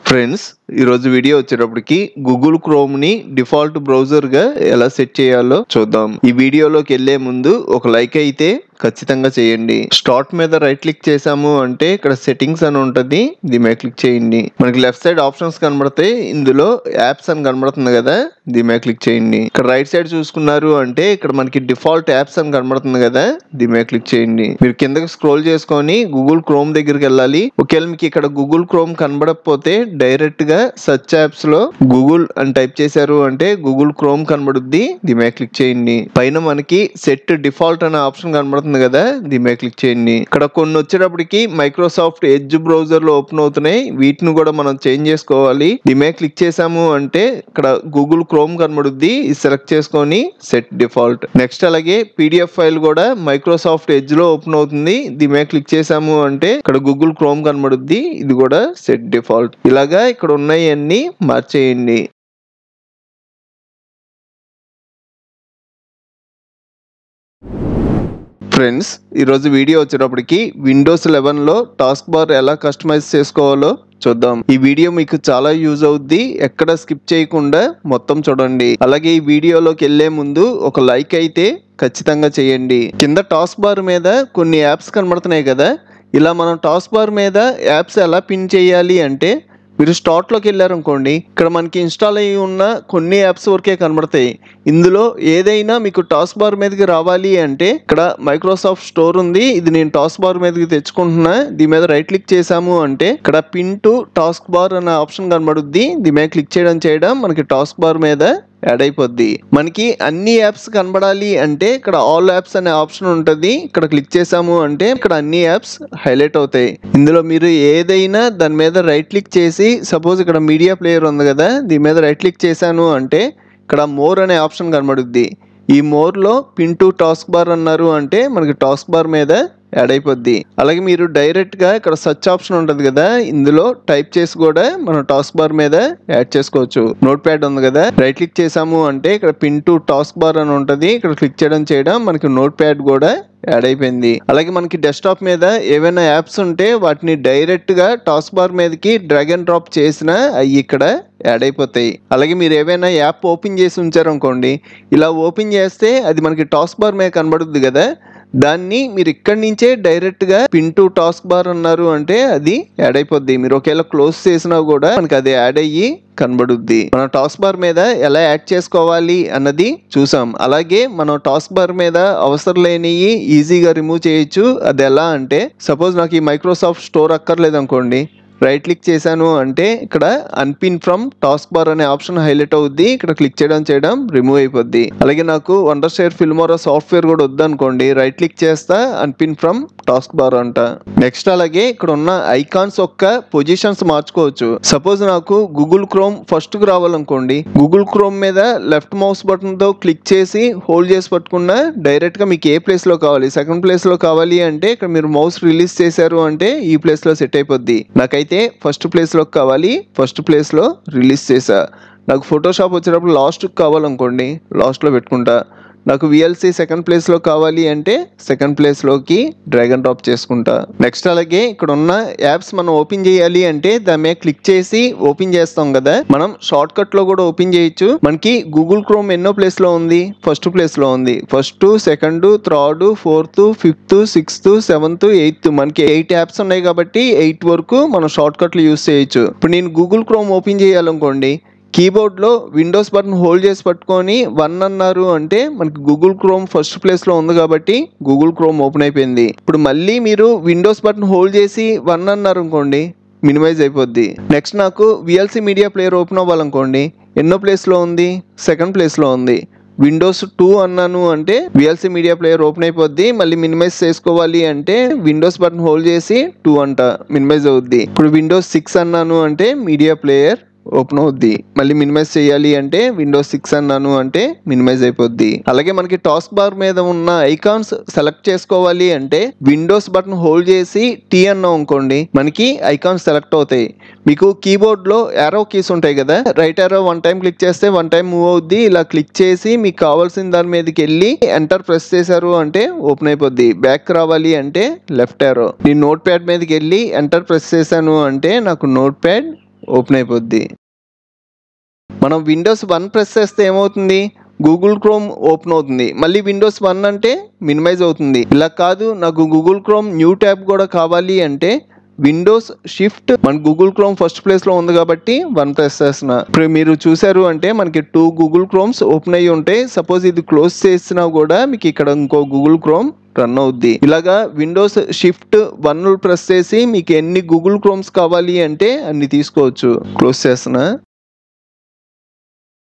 ఫ్రెండ్స్, ఈరోజు వీడియో వచ్చేటప్పటికి గూగుల్ క్రోమ్ ని డిఫాల్ట్ బ్రౌజర్ గా ఎలా సెట్ చేయాలో చూద్దాం. ఈ వీడియోలోకి వెళ్లే ముందు ఒక లైక్ అయితే ఖచ్చితంగా చేయండి. స్టార్ట్ మీద రైట్ క్లిక్ చేసాము అంటే ఇక్కడ సెట్టింగ్స్ అని ఉంటది, దీని మీద క్లిక్ చేయండి. మనకి లెఫ్ట్ సైడ్ ఆప్షన్స్ కనబడతాయి. ఇందులో యాప్స్ అని కనబడుతుంది కదా, దీని మీద క్లిక్ చేయండి. ఇక్కడ రైట్ సైడ్ చూసుకున్నారు అంటే ఇక్కడ మనకి డిఫాల్ట్ యాప్స్ అని కనబడుతుంది కదా, దీని మీద క్లిక్ చేయండి. మీరు కిందకి స్క్రోల్ చేసుకొని గూగుల్ క్రోమ్ దగ్గరికి వెళ్ళాలి. ఒకవేళ మీకు ఇక్కడ గూగుల్ క్రోమ్ కనబడకపోతే డైరెక్ట్ గా సెర్చ్ యాప్స్ లో గూగుల్ అని టైప్ చేశారు అంటే గూగుల్ క్రోమ్ కనబడుద్ది, దీని మీద క్లిక్ చేయండి. పైన మనకి సెట్ డిఫాల్ట్ అనే ఆప్షన్ కనబడుతుంది కదా, దీని మీద క్లిక్ చేయండి. ఇక్కడ కొన్ని వచ్చేటప్పటికి మైక్రోసాఫ్ట్ ఎడ్జ్ బ్రౌజర్ లో ఓపెన్ అవుతున్నాయి, వీటిని కూడా మనం చేంజ్ చేసుకోవాలి. దీని మీద క్లిక్ చేసాము అంటే ఇక్కడ గూగుల్ క్రోమ్ కనబడుద్ది, ఇది సెలెక్ట్ చేసుకొని సెట్ డిఫాల్ట్. నెక్స్ట్ అలాగే పీడిఎఫ్ ఫైల్ కూడా మైక్రోసాఫ్ట్ ఎడ్జ్ లో ఓపెన్ అవుతుంది, దీని మీద క్లిక్ చేసాము అంటే ఇక్కడ గూగుల్ క్రోమ్ కనబడుద్ది, ఇది కూడా సెట్ డిఫాల్ట్. ఇలాగా ఇక్కడ ఉన్నాయి అన్ని మార్చేయండి. ఫ్రెండ్స్, ఈరోజు వీడియో వచ్చేటప్పటికి విండోస్ 11లో టాస్క్ బార్ ఎలా కస్టమైజ్ చేసుకోవాలో చూద్దాం. ఈ వీడియో మీకు చాలా యూజ్ అవుద్ది, ఎక్కడ స్కిప్ చేయకుండా మొత్తం చూడండి. అలాగే ఈ వీడియోలోకి వెళ్లే ముందు ఒక లైక్ అయితే ఖచ్చితంగా చేయండి. కింద టాస్క్ బార్ మీద కొన్ని యాప్స్ కనబడుతున్నాయి కదా, ఇలా మనం టాస్క్ బార్ మీద యాప్స్ ఎలా పిన్ చేయాలి అంటే మీరు స్టార్ట్లోకి వెళ్ళారనుకోండి, ఇక్కడ మనకి ఇన్స్టాల్ అయ్యి ఉన్న కొన్ని యాప్స్ వరకే కనబడతాయి. ఇందులో ఏదైనా మీకు టాస్క్ బార్ మీదకి రావాలి అంటే ఇక్కడ మైక్రోసాఫ్ట్ స్టోర్ ఉంది, ఇది నేను టాస్క్ బార్ మీదకి తెచ్చుకుంటున్నా. దీని మీద రైట్ క్లిక్ చేసాము అంటే ఇక్కడ పిన్ టు టాస్క్ బార్ అనే ఆప్షన్ కనబడుద్ది, దీని మీద క్లిక్ చేయడం మనకి టాస్క్ బార్ మీద యాడ్ అయిపోద్ది. మనకి అన్ని యాప్స్ కనబడాలి అంటే ఇక్కడ ఆల్ యాప్స్ అనే ఆప్షన్ ఉంటుంది, ఇక్కడ క్లిక్ చేసాము అంటే ఇక్కడ అన్ని యాప్స్ హైలైట్ అవుతాయి. ఇందులో మీరు ఏదైనా దాని మీద రైట్ క్లిక్ చేసి, సపోజ్ ఇక్కడ మీడియా ప్లేయర్ ఉంది కదా, దీని మీద రైట్ క్లిక్ చేశాను అంటే ఇక్కడ మోర్ అనే ఆప్షన్ కనబడుద్ది. ఈ మోర్లో పిన్ టు టాస్క్ బార్ అన్నారు అంటే మనకి టాస్క్ బార్ మీద యాడ్ అయిపోద్ది. అలాగే మీరు డైరెక్ట్గా ఇక్కడ సెర్చ్ ఆప్షన్ ఉంటుంది కదా, ఇందులో టైప్ చేసి కూడా మనం టాస్క్ బార్ మీద యాడ్ చేసుకోవచ్చు. నోట్ ప్యాడ్ ఉంది కదా, రైట్ క్లిక్ చేసాము అంటే ఇక్కడ పిన్ టు టాస్క్ బార్ అని ఉంటుంది, ఇక్కడ క్లిక్ చేయడం మనకి నోట్ ప్యాడ్ కూడా యాడ్ అయిపోయింది. అలాగే మనకి డెస్క్టాప్ మీద ఏవైనా యాప్స్ ఉంటే వాటిని డైరెక్ట్గా టాస్క్ బార్ మీదకి డ్రాగ్ అండ్ డ్రాప్ చేసినా అవి ఇక్కడ యాడ్ అయిపోతాయి. అలాగే మీరు ఏవైనా యాప్ ఓపెన్ చేసి ఉంచారనుకోండి, ఇలా ఓపెన్ చేస్తే అది మనకి టాస్క్ బార్ మీద కనబడుద్ది కదా, దాన్ని మీరు ఇక్కడి నుంచే డైరెక్ట్గా పిన్ టు టాస్క్ బార్ అన్నారు అంటే అది యాడ్ అయిపోద్ది. మీరు ఒకవేళ క్లోజ్ చేసినా కూడా మనకి అది యాడ్ అయ్యి కనబడుద్ది. మనం టాస్క్ బార్ మీద ఎలా యాడ్ చేసుకోవాలి అన్నది చూసాం. అలాగే మనం టాస్క్ బార్ మీద అవసరం లేనివి ఈజీగా రిమూవ్ చేయొచ్చు. అది ఎలా అంటే సపోజ్ నాకు ఈ మైక్రోసాఫ్ట్ స్టోర్ అక్కర్లేదు అనుకోండి, రైట్ క్లిక్ చేశాను అంటే ఇక్కడ అన్పిన్ ఫ్రమ్ టాస్క్ బార్ అనే ఆప్షన్ హైలైట్ అవుద్ది, ఇక్కడ క్లిక్ చేయడం రిమూవ్ అయిపోద్ది. అలాగే నాకు వండర్షేర్ ఫిల్మోరా సాఫ్ట్వేర్ కూడా వద్దనుకోండి, రైట్ క్లిక్ చేస్తా అన్పిన్ ఫ్రమ్ టాస్క్ బార్ అంట. నెక్స్ట్ అలాగే ఇక్కడ ఉన్న ఐకాన్స్ యొక్క పొజిషన్స్ మార్చుకోవచ్చు. సపోజ్ నాకు గూగుల్ క్రోమ్ ఫస్ట్ కు రావాలనుకోండి, గూగుల్ క్రోమ్ మీద లెఫ్ట్ మౌస్ బటన్ తో క్లిక్ చేసి హోల్డ్ చేసి పట్టుకున్నా డైరెక్ట్ గా మీకు ఏ ప్లేస్ లో కావాలి, సెకండ్ ప్లేస్ లో కావాలి అంటే ఇక్కడ మీరు మౌస్ రిలీజ్ చేశారు అంటే ఈ ప్లేస్ లో సెట్ అయిపోద్ది. నాకైతే ఫస్ట్ ప్లేస్ లో కావాలి, ఫస్ట్ ప్లేస్ లో రిలీజ్ చేసా. నాకు ఫోటోషాప్ వచ్చేటప్పుడు లాస్ట్ కావాలనుకోండి, లాస్ట్ లో పెట్టుకుంటా. నాకు విఎల్సి సెకండ్ ప్లేస్ లో కావాలి అంటే సెకండ్ ప్లేస్ లోకి డ్రాగ్ అండ్ డ్రాప్ చేసుకుంటా. నెక్స్ట్ అలాగే ఇక్కడ ఉన్న యాప్స్ మనం ఓపెన్ చేయాలి అంటే దాని మీద క్లిక్ చేసి ఓపెన్ చేస్తాం కదా, మనం షార్ట్ కట్ లో కూడా ఓపెన్ చేయొచ్చు. మనకి గూగుల్ క్రోమ్ ఎన్నో ప్లేస్ లో ఉంది, ఫస్ట్ ప్లేస్ లో ఉంది. First, second, third, fourth, fifth, sixth, seventh, eighth, మనకి 8 యాప్స్ ఉన్నాయి కాబట్టి 8 వరకు మనం షార్ట్ కట్లు యూస్ చేయొచ్చు. ఇప్పుడు నేను గూగుల్ క్రోమ్ ఓపెన్ చేయాలనుకోండి, కీబోర్డ్లో విండోస్ బటన్ హోల్డ్ చేసి పట్టుకొని 1 అన్నారు అంటే మనకి గూగుల్ క్రోమ్ ఫస్ట్ ప్లేస్లో ఉంది కాబట్టి గూగుల్ క్రోమ్ ఓపెన్ అయిపోయింది. ఇప్పుడు మళ్ళీ మీరు విండోస్ బటన్ హోల్డ్ చేసి 1 అన్నారు అనుకోండి, మినిమైజ్ అయిపోద్ది. నెక్స్ట్ నాకు విఎల్సి మీడియా ప్లేయర్ ఓపెన్ అవ్వాలనుకోండి, ఎన్నో ప్లేస్లో ఉంది, సెకండ్ ప్లేస్లో ఉంది. విండోస్ 2 అన్నాను అంటే విఎల్సి మీడియా ప్లేయర్ ఓపెన్ అయిపోద్ది. మళ్ళీ మినిమైజ్ చేసుకోవాలి అంటే విండోస్ బటన్ హోల్డ్ చేసి 2 అంట, మినిమైజ్ అవుద్ది. ఇప్పుడు విండోస్ 6 అన్నాను అంటే మీడియా ప్లేయర్ ఓపెన్ అవుద్ది. మళ్ళీ మినిమైజ్ చేయాలి అంటే విండోస్ 6 అన్నాను అంటే మినిమైజ్ అయిపోద్ది. అలాగే మనకి టాస్క్ బార్ మీద ఉన్న ఐకాన్స్ సెలెక్ట్ చేసుకోవాలి అంటే విండోస్ బటన్ హోల్డ్ చేసి టీ అన్నాం అనుకోండి, మనకి ఐకాన్స్ సెలెక్ట్ అవుతాయి. మీకు కీబోర్డ్ లో యారో కీస్ ఉంటాయి కదా, రైట్ యారో 1 టైం క్లిక్ చేస్తే 1 టైం మూవ్ అవుద్ది. ఇలా క్లిక్ చేసి మీకు కావాల్సిన దాని మీదకి వెళ్ళి ఎంటర్ ప్రెస్ చేశారు అంటే ఓపెన్ అయిపోద్ది. బ్యాక్ రావాలి అంటే లెఫ్ట్ యారో. నేను నోట్ ప్యాడ్ మీదకి వెళ్ళి ఎంటర్ ప్రెస్ చేశాను అంటే నాకు నోట్ ప్యాడ్ ఓపెన్ అయిపోద్ది. మనం విండోస్ 1 ప్రెస్ చేస్తే ఏమవుతుంది, గూగుల్ క్రోమ్ ఓపెన్ అవుతుంది. మళ్ళీ విండోస్ 1 అంటే మినిమైజ్ అవుతుంది. ఇలా కాదు, నాకు గూగుల్ క్రోమ్ న్యూ ట్యాబ్ కూడా కావాలి అంటే విండోస్ షిఫ్ట్ మన గూగుల్ క్రోమ్ ఫస్ట్ ప్లేస్ లో ఉంది కాబట్టి 1 ప్రెస్ చేస్తున్నా. ఇప్పుడు మీరు చూసారు అంటే మనకి 2 గూగుల్ క్రోమ్స్ ఓపెన్ అయ్యి ఉంటాయి. సపోజ్ ఇది క్లోజ్ చేసినా కూడా మీకు ఇక్కడ ఇంకో గూగుల్ క్రోమ్ రన్ అవుద్ది. ఇలాగా విండోస్ షిఫ్ట్ 1 ప్రెస్ చేసి మీకు ఎన్ని గూగుల్ క్రోమ్స్ కావాలి అంటే అన్ని తీసుకోవచ్చు. క్లోజ్ చేస్తున్నా.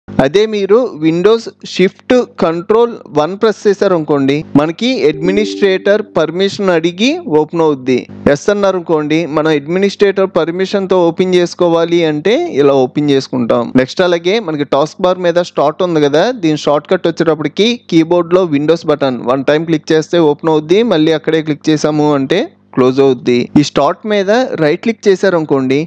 అదే మీరు విండోస్ షిఫ్ట్ కంట్రోల్ 1 ప్రెస్ చేశారు అనుకోండి, మనకి అడ్మినిస్ట్రేటర్ పర్మిషన్ అడిగి ఓపెన్ అవుద్ది. ఎస్ అన్నారు అనుకోండి, మనం అడ్మినిస్ట్రేటర్ పర్మిషన్ తో ఓపెన్ చేసుకోవాలి అంటే ఇలా ఓపెన్ చేసుకుంటాం. నెక్స్ట్ అలాగే మనకి టాస్క్ బార్ మీద స్టార్ట్ ఉంది కదా, దీని షార్ట్ కట్ వచ్చేటప్పటికి కీబోర్డ్ లో విండోస్ బటన్ 1 టైం క్లిక్ చేస్తే ఓపెన్ అవుద్ది. మళ్ళీ అక్కడే క్లిక్ చేసాము అంటే క్లోజ్ అవుద్ది. ఈ స్టార్ట్ మీద రైట్ క్లిక్ చేశారు అనుకోండి,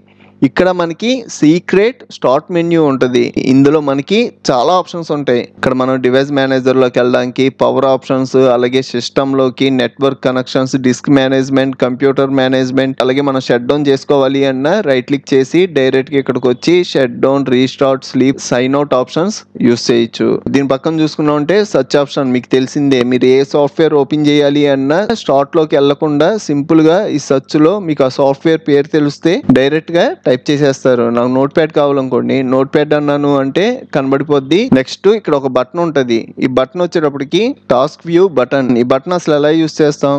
ఇక్కడ మనకి సీక్రెట్ స్టార్ట్ మెన్యూ ఉంటుంది. ఇందులో మనకి చాలా ఆప్షన్స్ ఉంటాయి. ఇక్కడ మనం డివైస్ మేనేజర్ లోకి వెళ్ళడానికి పవర్ ఆప్షన్స్, అలాగే సిస్టమ్ లోకి network connections, disk management, computer management, అలాగే మనం షట్ డౌన్ చేసుకోవాలి అన్న రైట్ క్లిక్ చేసి డైరెక్ట్ గా ఇక్కడికి వచ్చి shut down, restart, sleep, sign out options use చేయొచ్చు. దీని పక్కన చూసుకున్నా ఉంటే సర్చ్ ఆప్షన్ మీకు తెలిసిందే. మీరు ఏ సాఫ్ట్వేర్ ఓపెన్ చేయాలి అన్న స్టార్ట్ లోకి వెళ్లకుండా సింపుల్ గా ఈ సర్చ్ లో మీకు ఆ సాఫ్ట్వేర్ పేరు తెలిస్తే డైరెక్ట్ గా టైప్ చేసేస్తారు. నాకు నోట్ ప్యాడ్ కావాలనుకోండి, నోట్ ప్యాడ్ అన్నాను అంటే కనబడిపోద్ది. నెక్స్ట్ ఇక్కడ ఒక బటన్ ఉంటది. ఈ బటన్ వచ్చేటప్పటికి టాస్క్ వ్యూ బటన్. ఈ బటన్ అసలు ఎలా యూస్ చేస్తాం,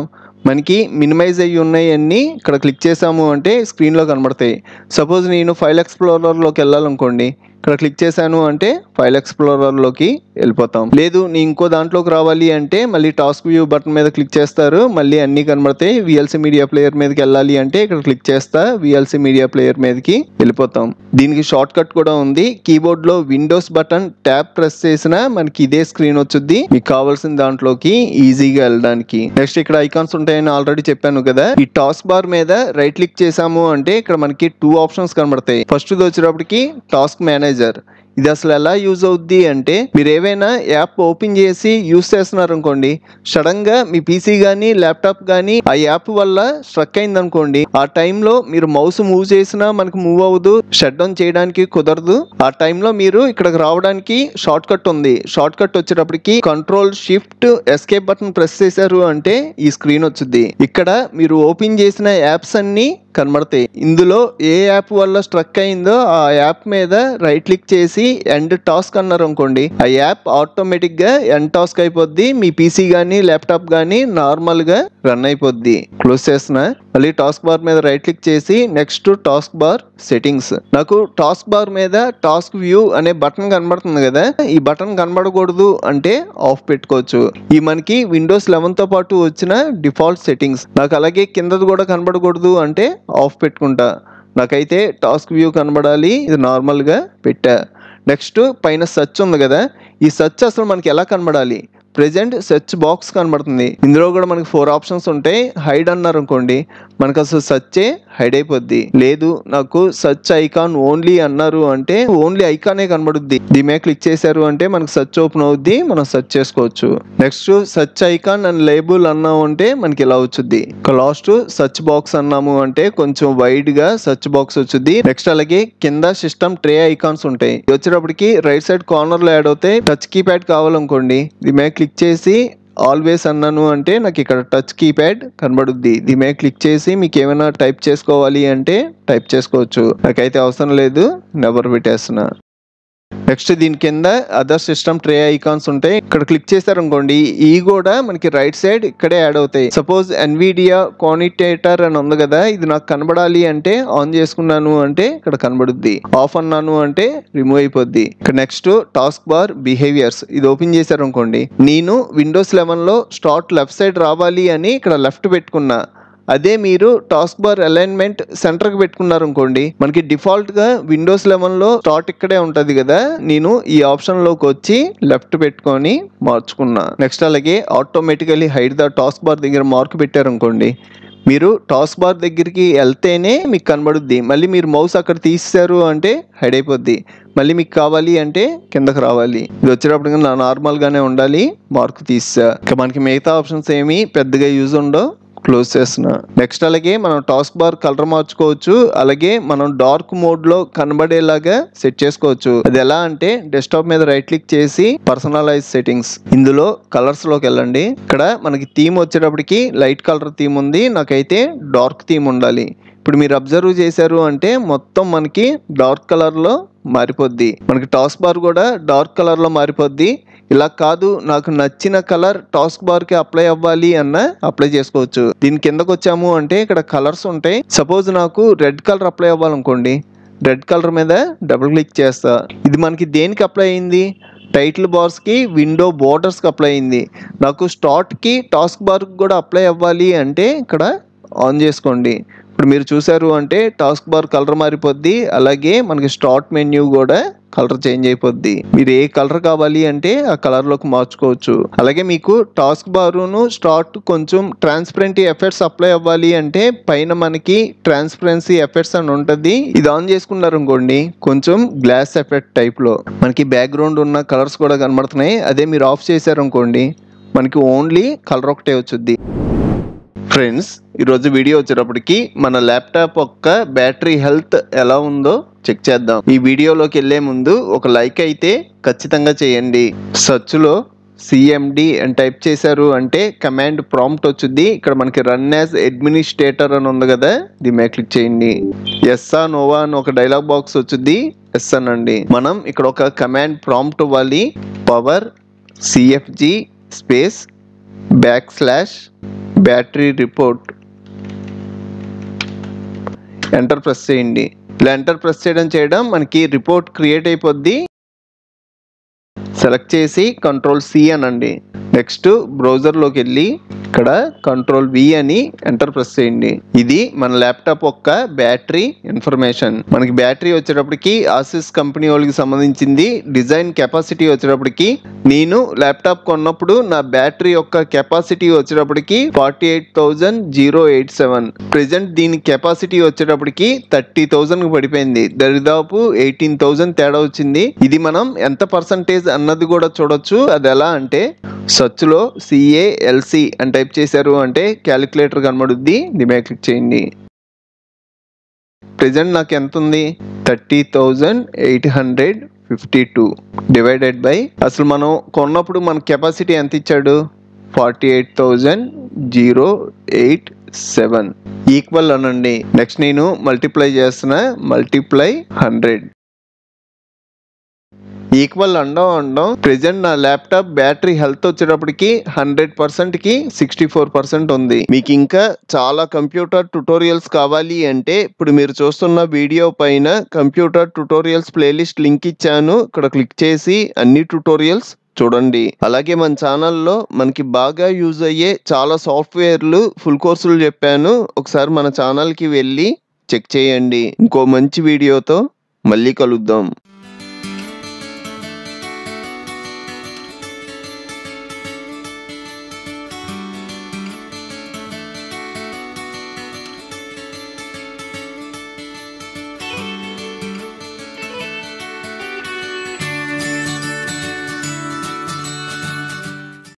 మనకి మినిమైజ్ అయ్యి ఉన్నాయి అన్ని ఇక్కడ క్లిక్ చేసాము అంటే స్క్రీన్ లో కనబడతాయి. సపోజ్ నేను ఫైల్ ఎక్స్ప్లోరర్ లోకి వెళ్ళాలనుకోండి, ఇక్కడ క్లిక్ చేశాను అంటే ఫైల్ ఎక్స్ప్లోరర్ లోకి వెళ్ళిపోతాం. లేదు నేను ఇంకో దాంట్లోకి రావాలి అంటే మళ్ళీ టాస్క్ వ్యూ బటన్ మీద క్లిక్ చేస్తారు, మళ్ళీ అన్ని కనబడతాయి. విఎల్సి మీడియా ప్లేయర్ మీదకి వెళ్ళాలి అంటే ఇక్కడ క్లిక్ చేస్తా, విఎల్సి మీడియా ప్లేయర్ మీదకి వెళ్ళిపోతాం. దీనికి షార్ట్ కట్ కూడా ఉంది. కీబోర్డ్ లో విండోస్ బటన్ ట్యాప్ ప్రెస్ చేసినా మనకి ఇదే స్క్రీన్ వచ్చుద్ది, మీకు కావాల్సిన దాంట్లోకి ఈజీగా వెళ్ళడానికి. నెక్స్ట్ ఇక్కడ ఐకాన్స్ ఉంటాయని ఆల్రెడీ చెప్పాను కదా. ఈ టాస్క్ బార్ మీద రైట్ క్లిక్ చేసాము అంటే ఇక్కడ మనకి 2 ఆప్షన్స్ కనబడతాయి. ఫస్ట్ వచ్చేటప్పటికి టాస్క్ మేనేజర్. ఇది అసలు ఎలా యూజ్ అవుద్ది అంటే, మీరు ఏవైనా యాప్ ఓపెన్ చేసి యూస్ చేస్తున్నారు అనుకోండి, సడన్ గా మీ పీసీ గానీ ల్యాప్టాప్ గానీ ఆ యాప్ వల్ల స్ట్రక్ అయింది అనుకోండి, ఆ టైంలో మీరు మౌస్ మూవ్ చేసినా మనకు మూవ్ అవ్వదు, షట్ డౌన్ చేయడానికి కుదరదు. ఆ టైంలో మీరు ఇక్కడికి రావడానికి షార్ట్ కట్ ఉంది. షార్ట్ కట్ వచ్చేటప్పటికి control shift escape button press చేశారు అంటే ఈ స్క్రీన్ వచ్చుద్ది. ఇక్కడ మీరు ఓపెన్ చేసిన యాప్స్ అన్ని కనబడతాయి. ఇందులో ఏ యాప్ వల్ల స్ట్రక్ అయిందో ఆ యాప్ మీద రైట్ క్లిక్ చేసి ఎండ్ టాస్క్ అన్నారు అనుకోండి, ఆ యాప్ ఆటోమేటిక్ గా ఎండ్ టాస్క్ అయిపోద్ది. మీ పీసీ గానీ ల్యాప్టాప్ గానీ నార్మల్ గా రన్ అయిపోద్ది. క్లోజ్ చేస్తున్నా. మళ్ళీ టాస్క్ బార్ మీద రైట్ క్లిక్ చేసి నెక్స్ట్ టాస్క్ బార్ సెట్టింగ్స్. నాకు టాస్క్ బార్ మీద టాస్క్ వ్యూ అనే బటన్ కనబడుతుంది కదా, ఈ బటన్ కనబడకూడదు అంటే ఆఫ్ పెట్టుకోవచ్చు. ఈ మనకి విండోస్ 11 తో పాటు వచ్చిన డిఫాల్ట్ సెట్టింగ్స్. నాకు అలాగే కిందది కూడా కనబడకూడదు అంటే ఆఫ్ పెట్టుకుంటా. నాకైతే టాస్క్ వ్యూ కనబడాలి, ఇది నార్మల్ గా పెట్టా. నెక్స్ట్ పైన సెర్చ్ ఉంది కదా, ఈ సెర్చ్ అసలు మనకి ఎలా కనబడాలి, ప్రెజెంట్ సెర్చ్ బాక్స్ కనబడుతుంది. ఇందులో కూడా మనకి 4 ఆప్షన్స్ ఉంటాయి. హైడ్ అన్నారు అనుకోండి, మనకు అసలు సెర్చే హైడ్ అయిపోద్ది. లేదు నాకు సెర్చ్ ఐకాన్ ఓన్లీ అన్నారు అంటే ఓన్లీ ఐకానే కనబడుద్ది. దీని మీద క్లిక్ చేశారు అంటే మనకు సెర్చ్ ఓపెన్ అవుద్ది, మనం సెర్చ్ చేసుకోవచ్చు. Next search icon and label అన్నాము అంటే మనకి ఇలా వచ్చుద్ది. లాస్ట్ సెర్చ్ బాక్స్ అన్నాము అంటే కొంచెం వైడ్ గా సెర్చ్ బాక్స్ వచ్చుద్ది. నెక్స్ట్ అలాగే కింద సిస్టమ్ ట్రే ఐకాన్స్ ఉంటాయి. వచ్చేటప్పటికి రైట్ సైడ్ కార్నర్ లో యాడ్ అవుతాయి. టచ్ కీప్యాడ్ కావాలనుకోండి, దీని మీద క్లిక్ చేసి ఆల్వేస్ అన్నాను అంటే నాకు ఇక్కడ టచ్ కీప్యాడ్ కనబడుద్ది. దీని మీద క్లిక్ చేసి మీకు ఏమైనా టైప్ చేసుకోవాలి అంటే టైప్ చేసుకోవచ్చు. నాకైతే అవసరం లేదు, నెవర్ పెట్టేస్తున్నా. నెక్స్ట్ దీని కింద అదర్ సిస్టమ్ ట్రే ఐకాన్స్ ఉంటాయి. ఇక్కడ క్లిక్ చేశారు అనుకోండి, ఈ కూడా మనకి రైట్ సైడ్ ఇక్కడే యాడ్ అవుతాయి. సపోజ్ ఎన్విడియా క్వాంటిటేటర్ అని ఉంది కదా, ఇది నాకు కనబడాలి అంటే ఆన్ చేసుకున్నాను అంటే ఇక్కడ కనబడుద్ది, ఆఫ్ అన్నాను అంటే రిమూవ్ అయిపోద్ది. ఇక్కడ నెక్స్ట్ టాస్క్ బార్ బిహేవియర్స్. ఇది ఓపెన్ చేశారు అనుకోండి, నేను విండోస్ 11 లో స్టార్ట్ లెఫ్ట్ సైడ్ రావాలి అని ఇక్కడ లెఫ్ట్ పెట్టుకున్నా. అదే మీరు టాస్క్ బార్ అలైన్మెంట్ సెంటర్ కి పెట్టుకున్నారు అనుకోండి, మనకి డిఫాల్ట్ గా విండోస్ 11 లో స్టార్ట్ ఇక్కడే ఉంటది కదా, నేను ఈ ఆప్షన్ లోకి వచ్చి లెఫ్ట్ పెట్టుకొని మార్చుకున్నా. నెక్స్ట్ అలాగే automatically hide the task bar దగ్గర మార్క్ పెట్టారు అనుకోండి, మీరు టాస్క్ బార్ దగ్గరికి వెళ్తేనే మీకు కనబడుద్ది. మళ్ళీ మీరు మౌస్ అక్కడ తీసారు అంటే హైడ్ అయిపోద్ది. మళ్ళీ మీకు కావాలి అంటే కిందకి రావాలి. ఇది వచ్చేటప్పుడు నార్మల్ గానే ఉండాలి, మార్క్ తీసా. ఇక మనకి మిగతా ఆప్షన్స్ ఏమి పెద్దగా యూజ్ ఉండవు. క్లోజ్ చేస్తున్నా. నెక్స్ట్ అలాగే మనం టాస్క్ బార్ కలర్ మార్చుకోవచ్చు, అలాగే మనం డార్క్ మోడ్ లో కనబడేలాగా సెట్ చేసుకోవచ్చు. అది ఎలా అంటే డెస్క్టాప్ మీద రైట్ క్లిక్ చేసి పర్సనలైజ్ సెట్టింగ్స్, ఇందులో కలర్స్ లోకి వెళ్ళండి. ఇక్కడ మనకి థీమ్ వచ్చేటప్పటికి లైట్ కలర్ థీమ్ ఉంది, నాకైతే డార్క్ థీమ్ ఉండాలి. ఇప్పుడు మీరు అబ్జర్వ్ చేశారు అంటే మొత్తం మనకి డార్క్ కలర్లో మారిపోద్ది. మనకి టాస్క్ బార్ కూడా డార్క్ కలర్లో మారిపోద్ది. ఇలా కాదు నాకు నచ్చిన కలర్ టాస్క్ బార్కి అప్లై అవ్వాలి అన్న అప్లై చేసుకోవచ్చు. దీని కిందకు వచ్చాము అంటే ఇక్కడ కలర్స్ ఉంటాయి. సపోజ్ నాకు రెడ్ కలర్ అప్లై అవ్వాలనుకోండి, రెడ్ కలర్ మీద డబుల్ క్లిక్ చేస్తా. ఇది మనకి దేనికి అప్లై అయింది? టైటిల్ బార్స్కి, విండో బోర్డర్స్కి అప్లై అయింది. నాకు స్టార్ట్కి టాస్క్ బార్కి కూడా అప్లై అవ్వాలి అంటే ఇక్కడ ఆన్ చేసుకోండి. ఇప్పుడు మీరు చూసారు అంటే టాస్క్ బార్ కలర్ మారిపోద్ది. అలాగే మనకి స్టార్ట్ మెన్యూ కూడా కలర్ చేంజ్ అయిపోద్ది. మీరు ఏ కలర్ కావాలి అంటే ఆ కలర్లోకి మార్చుకోవచ్చు. అలాగే మీకు టాస్క్ బారును స్టార్ట్ కొంచెం ట్రాన్స్పరెంట్ ఎఫెక్ట్స్ అప్లై అవ్వాలి అంటే పైన మనకి ట్రాన్స్పరెన్సీ ఎఫెక్ట్స్ అని ఉంటుంది. ఇది ఆన్ చేసుకున్నారు అనుకోండి, కొంచెం గ్లాస్ ఎఫెక్ట్ టైప్లో మనకి బ్యాక్గ్రౌండ్ ఉన్న కలర్స్ కూడా కనబడుతున్నాయి. అదే మీరు ఆఫ్ చేశారు అనుకోండి, మనకి ఓన్లీ కలర్ ఒకటే వచ్చుద్ది. ఫ్రెండ్స్, ఈరోజు వీడియో వచ్చేటప్పటికి మన ల్యాప్టాప్ యొక్క బ్యాటరీ హెల్త్ ఎలా ఉందో చెక్ చేద్దాం. ఈ వీడియోలోకి వెళ్ళే ముందు ఒక లైక్ అయితే ఖచ్చితంగా చేయండి. సర్చ్లో సిఎండి అని టైప్ చేశారు అంటే కమాండ్ ప్రాంప్ట్ వచ్చుద్ది. ఇక్కడ మనకి రన్ యాజ్ అడ్మినిస్ట్రేటర్ అని ఉంది కదా, దీని మీద క్లిక్ చేయండి. ఎస్ఆ నోవా అని ఒక డైలాగ్ బాక్స్ వచ్చుద్ది, ఎస్ అనండి. మనం ఇక్కడ ఒక కమాండ్ ప్రాంప్ట్ ఇవ్వాలి. Power CFG space / battery report, enter press చేయండి. ఇలా ఎంటర్ ప్రెస్ చేయడం మనకి రిపోర్ట్ క్రియేట్ అయిపోద్ది. సెలెక్ట్ చేసి కంట్రోల్ సి అనండి. నెక్స్ట్ బ్రౌజర్లోకి వెళ్ళి ఇక్కడ కంట్రోల్ వి అని ఎంటర్ ప్రెస్ చేయండి. ఇది మన ల్యాప్టాప్ యొక్క బ్యాటరీ ఇన్ఫర్మేషన్. మనకి బ్యాటరీ వచ్చేటప్పటికి ఆసిస్ కంపెనీ వాళ్ళకి సంబంధించింది. డిజైన్ కెపాసిటీ వచ్చేటప్పటికి నేను ల్యాప్టాప్ కొన్నప్పుడు నా బ్యాటరీ యొక్క కెపాసిటీ వచ్చేటప్పటికి 48,087. ప్రెజెంట్ దీని కెపాసిటీ వచ్చేటప్పటికి 30,000 పడిపోయింది. దరిదాపు 18,000 తేడా వచ్చింది. ఇది మనం ఎంత పర్సంటేజ్ అన్నది కూడా చూడొచ్చు. అది ఎలా అంటే సర్చ్లో CALC అని టైప్ చేశారు అంటే క్యాలిక్యులేటర్ కనబడుద్ది. దీని మీద క్లిక్ చేయండి. ప్రెజెంట్ నాకు ఎంత ఉంది? 30,852 డివైడెడ్ బై అసలు మనం కొన్నప్పుడు మన కెపాసిటీ ఎంత ఇచ్చాడు? 48,087 ఈక్వల్ అనండి. నెక్స్ట్ నేను మల్టిప్లై చేస్తున్నా, మల్టిప్లై 100 ఈక్వల్ అండం. ప్రెజెంట్ నా ల్యాప్టాప్ బ్యాటరీ హెల్త్ వచ్చేటప్పటికి 100%కి 64% ఉంది. మీకు ఇంకా చాలా కంప్యూటర్ ట్యుటోరియల్స్ కావాలి అంటే ఇప్పుడు మీరు చూస్తున్న వీడియో పైన కంప్యూటర్ ట్యుటోరియల్స్ ప్లేలిస్ట్ లింక్ ఇచ్చాను. ఇక్కడ క్లిక్ చేసి అన్ని ట్యుటోరియల్స్ చూడండి. అలాగే మన ఛానల్లో మనకి బాగా యూజ్ అయ్యే చాలా సాఫ్ట్వేర్లు ఫుల్ కోర్సులు చెప్పాను. ఒకసారి మన ఛానల్కి వెళ్ళి చెక్ చేయండి. ఇంకో మంచి వీడియోతో మళ్ళీ కలుద్దాం.